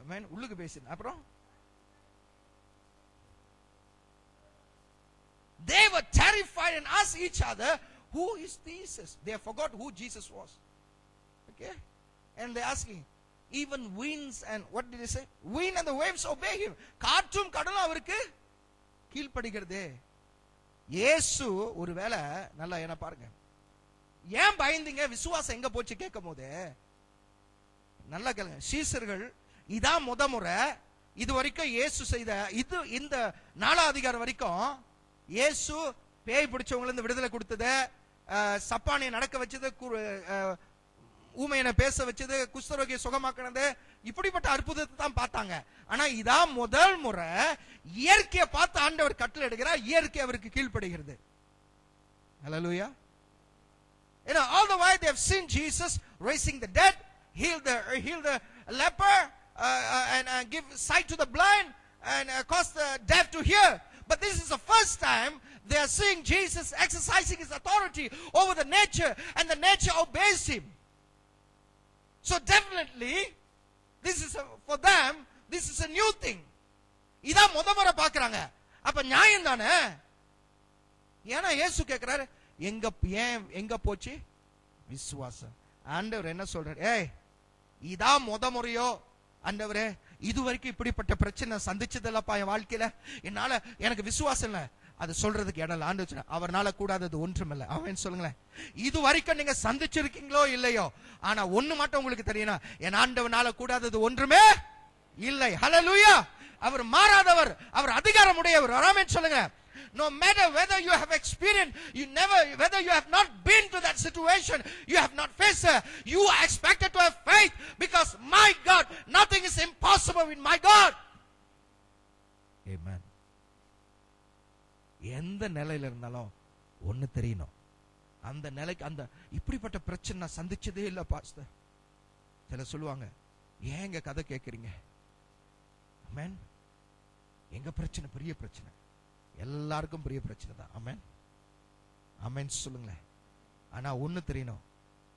அமேன். உள்ளுக்கு பேசு. அப்புறம் they were terrified and asked each other, who is Jesus? They forgot who Jesus was. Okay, and they asking, even winds and what did they say? Wind and the waves obey him. காற்றும் கடலும் அவருக்கு கீழ்ப்படிகிறது. இயேசு ஒருவேளை நல்லா என்ன பாருங்க, ஏன் பயந்தீங்க, விசுவாசம் எங்க போச்சு கேட்கும் போது நல்லா கேளுங்க. சீசர்கள் இதான் முறை இது வரைக்கும் இயேசு செய்த இது, இந்த 4ஆம் அதிகாரம் வரைக்கும் இயேசு பேய் பிடிச்சவங்க இருந்து விடுதலை கொடுத்தது, சப்பானியை நடக்க வச்சது, ஊமையனை பேச வச்சது, குஷ்டரோகியை சுகமாக்கினது, இப்படிப்பட்ட அற்புதத்தை தான் பார்த்தாங்க. ஆனா இதான் முதல் முறை இயற்கையை பார்த்து ஆண்டவர் கட்டளை எடுக்கிறார், இயற்கை அவருக்கு கீழ்ப்படுகிறது. ஹல்லேலூயா. You know, all the while they have seen Jesus raising the dead, heal the leper, and give sight to the blind, and cause the deaf to hear. But this is the first time they are seeing Jesus exercising his authority over the nature, and the nature obeys him. So definitely, this is for them, this is a new thing. இதான் முதல்ல பார்க்கறாங்க. அப்ப நியாயம் தானே? ஏன்னா இயேசு கேக்குறாரு, எங்க போச்சு விசுவாசம்? ஆண்டவர் என்ன சொல்றாரு? ஏய் இதான் முறையோ ஆண்டவரே, இதுவரைக்கும் இப்படிப்பட்ட பிரச்சனை சந்திச்சதில்லப்பா என் வாழ்க்கையில, என்னால எனக்கு விசுவாசம் இல்ல. அது சொல்றதுக்கு இடம் இல்ல. ஆண்டவர் அவர்னால கூடாதது ஒன்றுமில்லை. அவன் சொல்லுங்களேன், இது வரைக்கும் நீங்க சந்திச்சிருக்கீங்களோ இல்லையோ, ஆனா ஒண்ணு மட்டும் உங்களுக்கு தெரியணும், என் ஆண்டவனால கூடாதது ஒன்றுமே இல்லை. ஹல்லேலூயா. அவர் மாறாதவர், அவர் அதிகாரம் உடையவர். ஆமென் சொல்லுங்க. No matter whether you have experienced, whether you have not been to that situation, you have not faced it, you are expected to have faith, because my God, nothing is impossible with my God. Amen. எந்த நிலையில இருந்தாலும் ஒண்ணு தெரியணும், அந்த நிலைக்கு, அந்த இப்படிப்பட்ட பிரச்சனை சந்திச்சதே இல்ல பாஸ்டர். சில சொல்லுவாங்க, ஏங்க கதை கேட்கறீங்க? ஆமென். எங்க பிரச்சனை பெரிய பிரச்சனை, எல்லாருக்கும் பெரிய பிரச்சனை தான். ஆமென் ஆமென் சொல்லுங்களேன். ஆனா ஒண்ணு தெரியணும்,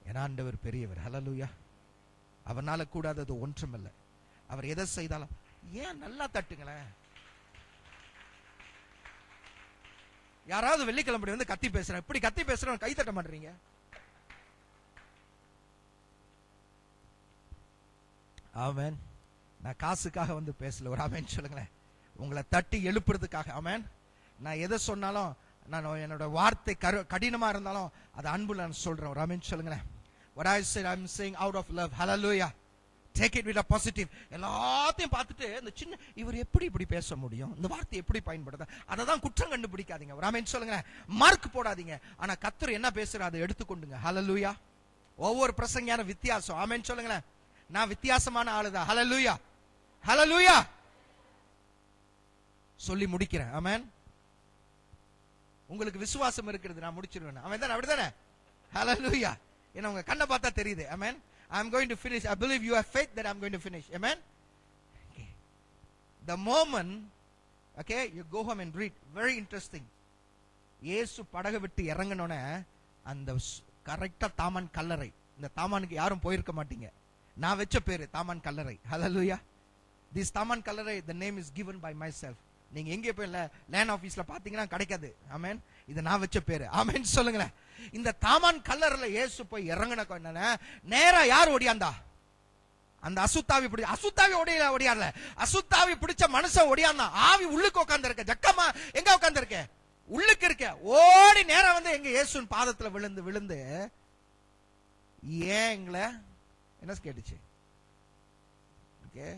என் ஆண்டவர் பெரியவர். ஹல்லேலூயா. அவனால கூடாதது ஒன்றுமில்லை. அவர் எதை செய்தாலும் ஏன் நல்லா தட்டுங்களேன். யாராவது வெள்ளிக்கிழமை வந்து கத்தி பேசுறேன், இப்படி கத்தி பேசுறேன், கை தட்ட மாட்டீங்க. ஆமென். நான் காசுக்காக வந்து பேசல, ஒரு ஆமென் சொல்லுங்களேன். உங்களை தட்டி எழுப்புறதுக்காக. ஆமென். நான் எதை சொன்னாலும், நான் என்னோட வார்த்தை கடினமா இருந்தாலும் அது அன்புல நான் சொல்றேன். ஒரு ஆமென் சொல்லுங்களேன். What I said, I'm saying out of love. Hallelujah. Take it with a positive. எல்லாத்தையும் பார்த்துட்டு இந்த சின்ன இவர் எப்படி இப்படி பேச முடியும், இந்த வார்த்தை எப்படி பயன்படுத்த, அதை தான் குற்றம் கண்டுபிடிக்காதீங்க. ஒரு ஆமென் சொல்லுங்களேன். மார்க் போடாதீங்க. ஆனா கர்த்தர் என்ன பேசுற அதை எடுத்துக்கொண்டுங்க. ஹல்லேலூயா. ஒவ்வொரு பிரசங்கியான வித்தியாசம். ஆமென் சொல்லுங்களேன். நான் வித்தியாசமான ஆளுதான். ஹல்லேலூயா. ஹல்லேலூயா. சொல்லி முடிக்கிறேன். ஆமென். உங்களுக்கு விசுவாசம் இருக்கிறது, நான் முடிச்சிருவேன். அவன் தானே, அப்படிதானே? ஹல்லேலூயா. ஏன்னா உங்க கண்ணை பார்த்தா தெரியுது. ஆமென். I'm going to finish. I believe you have faith that I'm going to finish. Amen. Okay. The moment, okay, you go home and read. Very interesting. இயேசு படகு விட்டு இறங்கனோனே அந்த கரெக்டா தாமான் கல்லறை. இந்த தாமானுக்கு யாரும் போயிருக்க மாட்டீங்க. நான் வெச்ச பேரு தாமான் கல்லறை. Hallelujah. This தாமான் கல்லறை, the name is given by myself. நீங்க எங்க போய் லேண்ட் ஆபீஸ்ல பாத்தீங்கன்னா கிடைக்காது. ஆமென். இது நான் வச்ச பேரு. ஆமென் சொல்லுங்களேன். இந்த தாமான் கல்லறையில இயேசு போய் இறங்கின கொண்டன நேரா யார் ஓடியாந்தா? அந்த அசுத்தாவி பிடி, அசுத்தாவி ஓடியாரல, அசுத்தாவி பிடிச்ச மனுஷன் ஓடியாந்தான். ஆவி உள்ளுக்கு உட்கார்ந்து இருக்க. ஜக்கம்மா எங்க உட்கார்ந்து இருக்க? உள்ளுக்கு இருக்க. ஓடி நேரா வந்து எங்க இயேசுவின் பாதத்துல விழுந்து விழுந்து ஏன் எங்களை என்ன கேட்டுச்சு? Okay,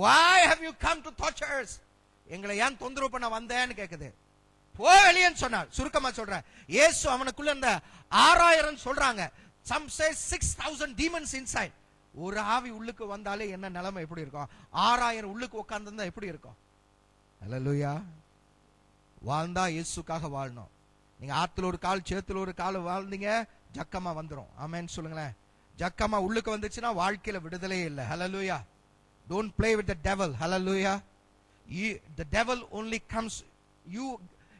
why have you come to torture us? எங்களை ஏன் தொந்தரவு பண்ண வந்தேன்னு கேக்குது. போ வெளியேன்னு சொன்னார். சுருக்கமா சொல்றேன். இயேசு அவனுக்குள்ள இந்த 6000 சொல்றாங்க. some say 6000 demons inside. ஒரு ஆவி உள்ளுக்கு வந்தாலே என்ன நிலைமை எப்படி இருக்கும்? 6000 உள்ளுக்கு உட்கார்ந்திருந்தா எப்படி இருக்கும்? ஹல்லேலூயா. வாழ்ந்தா இயேசுக்காக வாழணும். நீங்க ஆத்துல ஒரு கால் சேத்துல ஒரு கால் வாழ்ந்தீங்க, ஜக்கமா வந்துரும். ஆமென் சொல்லுங்களேன். ஜக்கமா உள்ளுக்கு வந்துச்சுன்னா வாழ்க்கையில விடுதலையே இல்லை. ஹல்லேலூயா. Don't play with the devil. Hallelujah. The devil only comes,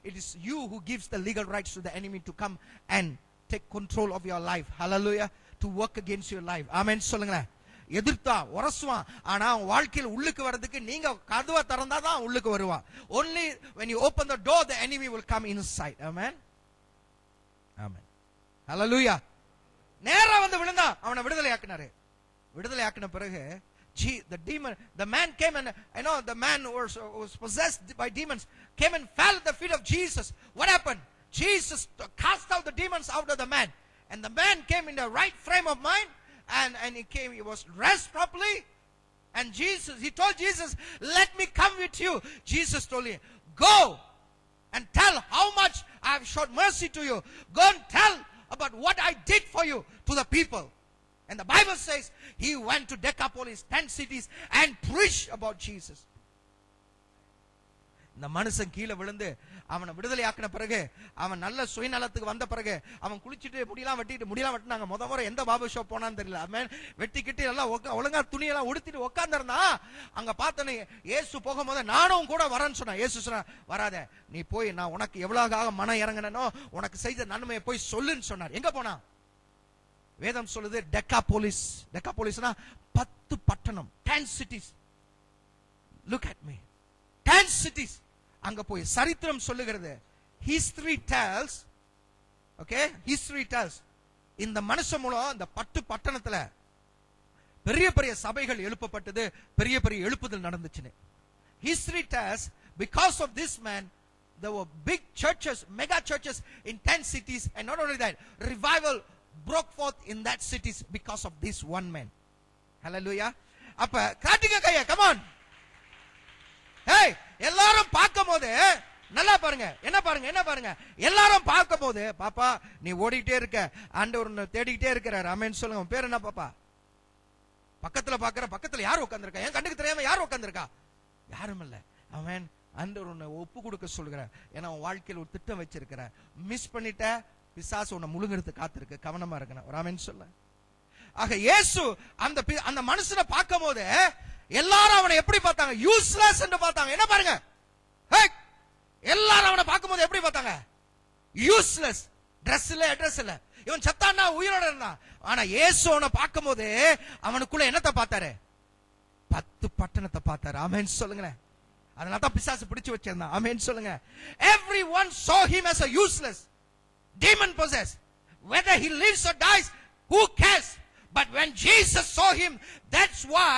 it is you who gives the legal rights to the enemy to come and take control of your life. Hallelujah. To work against your life. Amen சொல்லுங்களேன். எதிர்த்தா உரசுவான். ஆனா வாழ்க்கையில் உள்ளுக்கு வரதுக்கு நீங்க கதவை திறந்தாதான் உள்ளுக்கு வருவான். Only when you open the door the enemy will come inside. Amen. Amen. Hallelujah. நேரா வந்து விழுந்தா அவனை விடுதலை ஆக்கினாரு. விடுதலை ஆக்கின பிறகு the man came and the man who was possessed by demons came and fell at the feet of Jesus. What happened? Jesus cast out the demons out of the man, and the man came in the right frame of mind, and he was dressed properly, and he told Jesus, let me come with you. Jesus told him, go and tell how much I have showed mercy to you. Go and tell about what I did for you to the people. And the Bible says he went to Decapolis, 10 cities, and preached about Jesus. இந்த மனுஷன் கீழே விழுந்து அவனை விடுதலை ஆக்கின பிறகு, அவன் நல்ல சுயநலத்துக்கு வந்த பிறகு, அவன் குளிச்சுட்டு முடியெல்லாம் வெட்டினாங்க. முறை எந்த பாபா ஷாப் போனான்னு தெரியல. அவன் வெட்டிக்கிட்டு எல்லாம் ஒழுங்கா துணியெல்லாம் உடுத்திட்டு உட்கார்ந்துருந்தா, அங்க பார்த்தனே இயேசு போகும்போது நானும் கூட வரேன்னு சொன்னா. இயேசு சொன்னா, வராத, நீ போய் நான் உனக்கு எவ்வளவு மனம் இறங்கினோ உனக்கு செய்த நன்மையை போய் சொல்லுன்னு சொன்னார். எங்க போனா? வேதம் சொல்லுது டெக்காபோலிஸ். டெக்காபோலிஸ்னா 10 பட்டணம், 10 cities. Look at me. 10 cities. அங்க போய் சரித்திரம் சொல்லுகிறது. History tells, okay, history tells இந்த மனுஷன் மூலம் இந்த 10 பட்டணத்துல பெரிய பெரிய சபைகள் எழுப்பப்பட்டது, பெரிய பெரிய எழுப்புதல் நடந்துச்சுன்னு. History tells because of this man there were big churches, mega churches in 10 cities, and not only that, revival broke forth in that cities because of this one man. Hallelujah. அப்ப காட்டுங்க கைய, come on. Hey, எல்லாரும் பார்க்கும்போது நல்லா பாருங்க. என்ன பாருங்க, எல்லாரும் பார்க்கும்போது, பாப்பா நீ ஓடிட்டே இருக்க, ஆண்டவர் தேடிட்டே இருக்கிறார். ஆமென் சொல்லுங்க. பேர் என்ன பாப்பா? பக்கத்துல யார் உட்கார்ந்திருக்கா? என் கண்ணுக்கு தெரியாம யார் உட்கார்ந்திருக்கா? யாரும் இல்ல. ஆமென். ஆண்டவர் உன்னை ஒப்பு கொடுக்க சொல்கிறார். ஏன்னா உன் வாழ்க்கையில் ஒரு திட்டம் வச்சிருக்கிற. மிஸ் பண்ணிட்ட, பிசாசு உன்னை முழுங்கிறது காத்திருக்கு. கவனமா இருக்கணும். ஒரு ஆமென் சொல்ல. ஆக இயேசு அந்த மனுஷனை பார்க்கும் போது எல்லாரும் அவனை எப்படி பார்த்தாங்க? யூஸ்லெஸ் என்று பார்த்தாங்க. என்ன பாருங்க, எல்லாரும் அவனை பார்க்கும் போது எப்படி பார்த்தாங்க? யூஸ்லெஸ். Dress இல்ல, அட்ரஸ் இல்ல, இவன் சத்தானா உயிரோட இருந்தான். ஆனா இயேசு அவனை பார்க்கும் போது அவனுக்குள்ள என்னத்தை பார்த்தாரு? 10 பட்டணத்தை பார்த்தாரு. ஆமென் சொல்லுங்களேன். அதனால தான் பிசாசு பிடிச்சு வச்சிருந்தான். ஆமென் சொல்லுங்க. Everyone saw him as a useless, demon possessed. Whether he lives or dies, who cares? But when Jesus saw him, that's why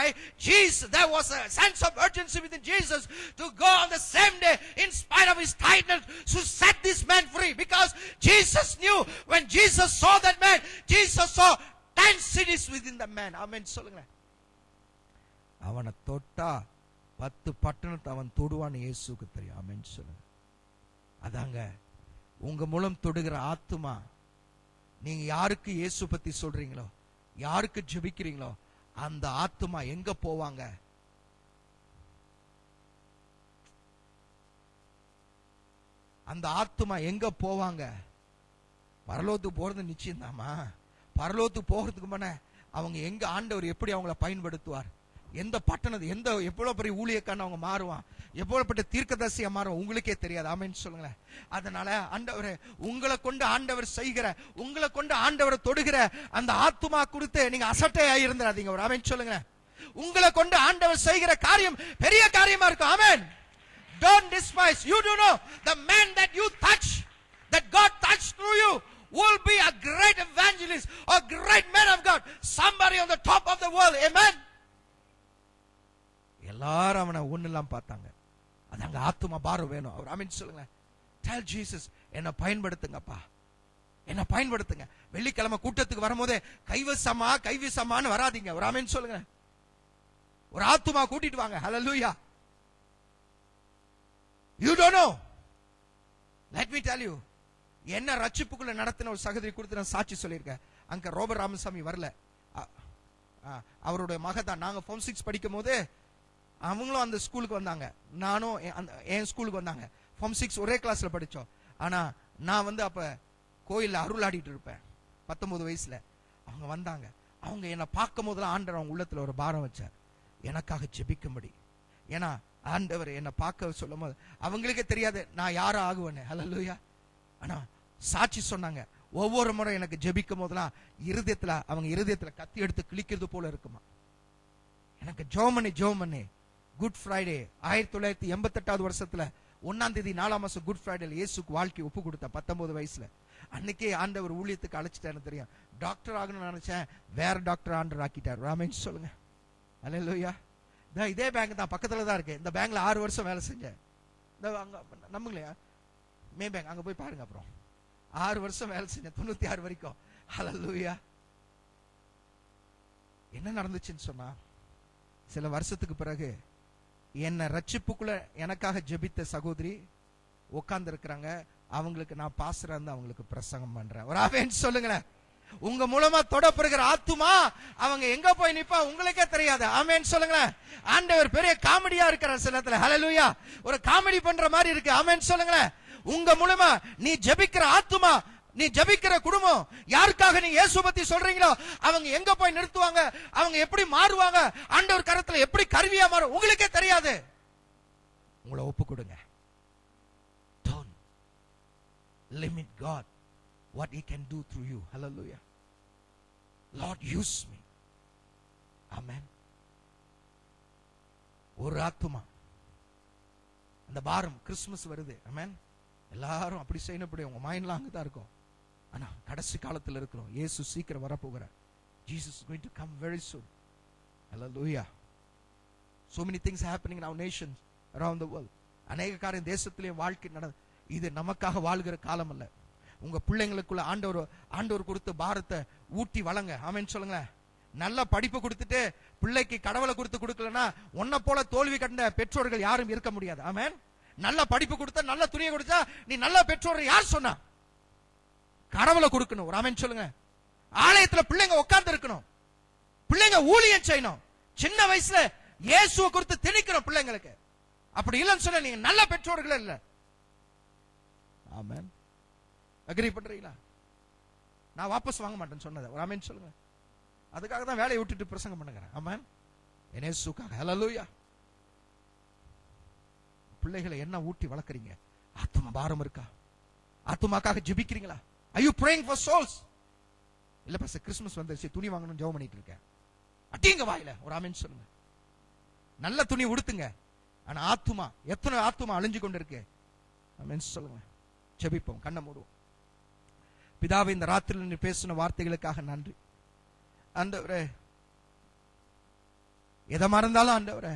there was a sense of urgency within Jesus to go on the same day in spite of his tiredness to set this man free. Because Jesus knew when Jesus saw that man, Jesus saw 10 cities within the man. Amen சொல்லுங்க. அவனை தொட்டா 10 பட்டணத்தை அவன் தொடுவான்னு இயேசுக்கு தெரியும். ஆமென் சொல்லுங்க. அதாங்க உங்க மூலம் தொடுகிற ஆத்துமா. நீங்க யாருக்கு இயேசு பத்தி சொல்றீங்களோ, யாருக்கு ஜெபிக்கிறீங்களோ, அந்த ஆத்துமா எங்க போவாங்க? அந்த ஆத்துமா எங்க போவாங்க? பரலோகத்துக்கு போறது நிச்சயம் தாமா. பரலோகத்துக்கு போகிறதுக்கு முன்ன அவங்க எங்க ஆண்டவர் எப்படி அவங்கள பயன்படுத்துவார், எந்த பட்டணம், எவ்வளவு பெரிய ஊழியக்கான அவங்க மாறுவான், எவ்வளவுப்பட்ட தீர்க்கதரிசியா மாறும் உங்களுக்கே தெரியாது. ஆமென் சொல்லுங்களேன். அதனால ஆண்டவரே, உங்களை கொண்டு ஆண்டவர் செய்கிற, உங்களை கொண்டு ஆண்டவரை தொடுகிற அந்த ஆத்துமா குறித்து நீங்க அசட்டையா இருந்துடாதீங்க. ஒரு ஆமென் சொல்லுங்க. உங்களை கொண்டு ஆண்டவர் செய்கிற காரியம் பெரிய காரியமா இருக்கும். ஆமென். Don't despise. You do know the man that you touch, that God touched through you, will be a great evangelist, a great man of God, somebody on the top of the world. Amen. எல்லாரும் அவனை ஒண்ணெல்லாம் பார்த்தாங்க. அதாங்க ஆத்துமா பாரம் வேணும். அவர் ஆமென் சொல்லுங்க. Tell Jesus, என்ன பயன்படுத்துங்கப்பா, என்ன பயன்படுத்துங்க. வெள்ளிக்கிழமை கூட்டத்துக்கு வரும்போதே கைவசமான்னு வராதீங்க. ஒரு ஆமென் சொல்லுங்க. ஒரு ஆத்துமா கூட்டிட்டு வாங்க. ஹல்லேலூயா. You don't know. Let me tell you. என்ன ரட்சிப்புக்குள்ள நடத்தின ஒரு சகோதரி கொடுத்து நான் சாட்சி சொல்லியிருக்கேன். அங்க ரோபர்ட் ராமசாமி வரல, அவருடைய மகதான். நாங்க Form 6 படிக்கும் போது அவங்களும் அந்த ஸ்கூலுக்கு வந்தாங்க, நானும் என் ஸ்கூலுக்கு வந்தாங்க. Form 6 ஒரே கிளாஸ்ல படிச்சோம். ஆனா நான் அப்ப கோயில்ல அருள் ஆடிட்டு இருப்பேன் 19 வயசுல. அவங்க வந்தாங்க. அவங்க என்ன பார்க்கும் போதெல்லாம் ஆண்டவர் அவங்க உள்ளத்துல ஒரு பாரம் வச்சார், எனக்காக ஜெபிக்கும்படி. ஏன்னா ஆண்டவர் என்ன பார்க்க சொல்லும் போது அவங்களுக்கே தெரியாது நான் யாரும் ஆகுவேன்னு. ஹல்லேலூயா. ஆனா சாட்சி சொன்னாங்க, ஒவ்வொரு முறை எனக்கு ஜெபிக்கும் போதெல்லாம் அவங்க இருதயத்துல கத்தி எடுத்து கிழிக்கிறது போல இருக்குமா. எனக்கு ஜோமனி குட் ஃப்ரைடே 1988 வருஷத்துல 1ஆம் தேதி 4ஆம் மாசம் குட் ஃப்ரைடேல இயேசுக்கு வாழ்க்கை ஒப்பு கொடுத்த 19 வயசுல. அன்னைக்கே ஆண்டவர் ஊழியத்துக்கு அழைச்சிட்டாரு தெரியும். டாக்டர் ஆகணும்னு நினைச்சேன், வேற டாக்டர் ஆண்டவர் ஆக்கிட்டார். ராமேன் சொல்லுங்க. ஹல்லேலூயா. இதே பேங்க் தான், பக்கத்துல தான் இருக்கு. இந்த பேங்க்ல 6 வருஷம் வேலை செஞ்சேன். நம்புங்களா, மே பேங்க், அங்க போய் பாருங்க. அப்புறம் 6 வருஷம் வேலை செஞ்சேன், 96 வரைக்கும். ஹல்லேலூயா. என்ன நடந்துச்சுன்னு சொன்னா, சில வருஷத்துக்கு பிறகு என்ன ரட்சிப்புக்குள்ள எனக்காக ஜெபித்த சகோதரி உட்கார்ந்து இருக்கிறாங்க. அவங்களுக்கு நான் பாஸ்டரா இருந்து அவங்களுக்கு பிரசங்கம் பண்றேன். ஒரு ஆமென் சொல்லுங்களேன். உங்க மூலமா தொடப்படுகிற ஆத்துமா அவங்க எங்க போய் நிப்பா உங்களுக்கே தெரியாது. ஆமென் சொல்லுங்களேன். ஆண்டவர் பெரிய காமெடியா இருக்கிற சில இடத்துல. ஹல்லேலூயா. ஒரு காமெடி பண்ற மாதிரி இருக்கு. ஆமென் சொல்லுங்களேன். உங்க மூலமா நீ ஜெபிக்கிற ஆத்துமா, நீ ஜெபிக்கிற குடும்பம், யாருக்காக நீ இயேசு பத்தி சொல்றீங்களோ அவங்க எங்க போய் நிறுத்துவாங்க, அவங்க எப்படி மாறுவாங்க, ஆண்டவர் கரத்துல எப்படி கருவியா மாறும் உங்களுக்கே தெரியாது. உங்களை ஒப்பு கொடுங்க. Don't limit God what he can do through you. Hallelujah. Lord, use me. Amen. ஒரு ஆத்துமா, அந்த பாரம். கிறிஸ்துமஸ் வருது. ஆமென். எல்லாரும் அப்படி செய்யணும். உங்க மைண்ட்லாம் அங்கதான் இருக்கும். ஆனா கடைசி காலத்துல இருக்கிறோம். இயேசு சீக்கிரம் வரப்போகிறார். Jesus is going to come very soon. Hallelujah. So many things happening in our nations around the world. அநேக காரியம் தேசத்திலே வாழ்க்கை இது நமக்காக வாழ்கிற காலம் அல்ல. உங்க பிள்ளைங்களுக்குள்ள ஆண்டவர் கொடுத்த பாரத்தை ஊட்டி வளங்க. ஆமென் சொல்லுங்களேன். நல்ல படிப்பு கொடுத்துட்டு பிள்ளைக்கு கடவுளை கொடுக்கலன்னா உன்னை போல தோல்வி கண்ட பெற்றோர்கள் யாரும் இருக்க முடியாது. ஆமென். நல்ல படிப்பு கொடுத்தா, நல்ல துணியை கொடுத்தா நீ நல்ல பெற்றோர் யார் சொன்னா? கடவுளை கொடுக்கணும். ஒரு ஆமென் சொல்லுங்க. ஆலயத்துல பிள்ளைங்க உட்கார்ந்து இருக்கணும், பிள்ளைங்க ஊழியம் செய்யணும். சின்ன வயசுல இயேசுவை குறித்து திணிக்கணும் பிள்ளைங்களுக்கு. அப்படி இல்லைன்னு சொன்னா நீங்க நல்ல பெற்றோர்கள் இல்ல. ஆமென். அக்ரி பண்றீங்களா? நான் வாபஸ் வாங்க மாட்டேன்னு சொன்னது. ஒரு ஆமென் சொல்லுங்க. அதுக்காக தான் வேலையை விட்டுட்டு பிரசங்கம் பண்ணுங்க. ஆமென். இயேசுக்காக. ஹல்லேலூயா. பிள்ளைகளை என்ன ஊட்டி வளர்க்கறீங்க? ஆத்துமா பாரம் இருக்கா? ஆத்துமாக்காக ஜெபிக்கிறீங்களா? Are you praying for souls? இல்ல பாஸ்டர், கிறிஸ்மஸ் வந்துருச்சு, துணி வாங்கணும் ஜெபம் பண்ணிட்டு இருக்கேன். அடிங்க வாயில. ஒரு ஆமென் சொல்லுங்க. நல்ல துணி உடுத்துங்க. ஆனா ஆத்துமா, எத்தனை ஆத்துமா அழிஞ்சு கொண்டு இருக்கு. ஆமென் சொல்லுங்க. ஜெபிப்போம், கண்ணை மூடுவோம். பிதாவே, இந்த ராத்திரியில் நீ பேசின வார்த்தைகளுக்காக நன்றி ஆண்டவரே. எதை மறந்தாலும் ஆண்டவரே,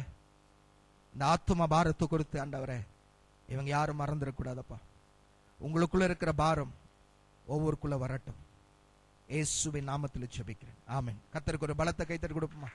இந்த ஆத்துமா பாரத்தை கொடுத்து ஆண்டவரே, இவங்க யாரும் மறந்துடக்கூடாதப்பா. உங்களுக்குள்ள இருக்கிற பாரம் ஒவ்வொருக்குள்ள வரட்டும். இயேசுவின் நாமத்தில் ஜெபிக்கிறேன். ஆமென். கர்த்தருக்கு ஒரு பலத்த கைத்தட்டி கொடுப்போமா?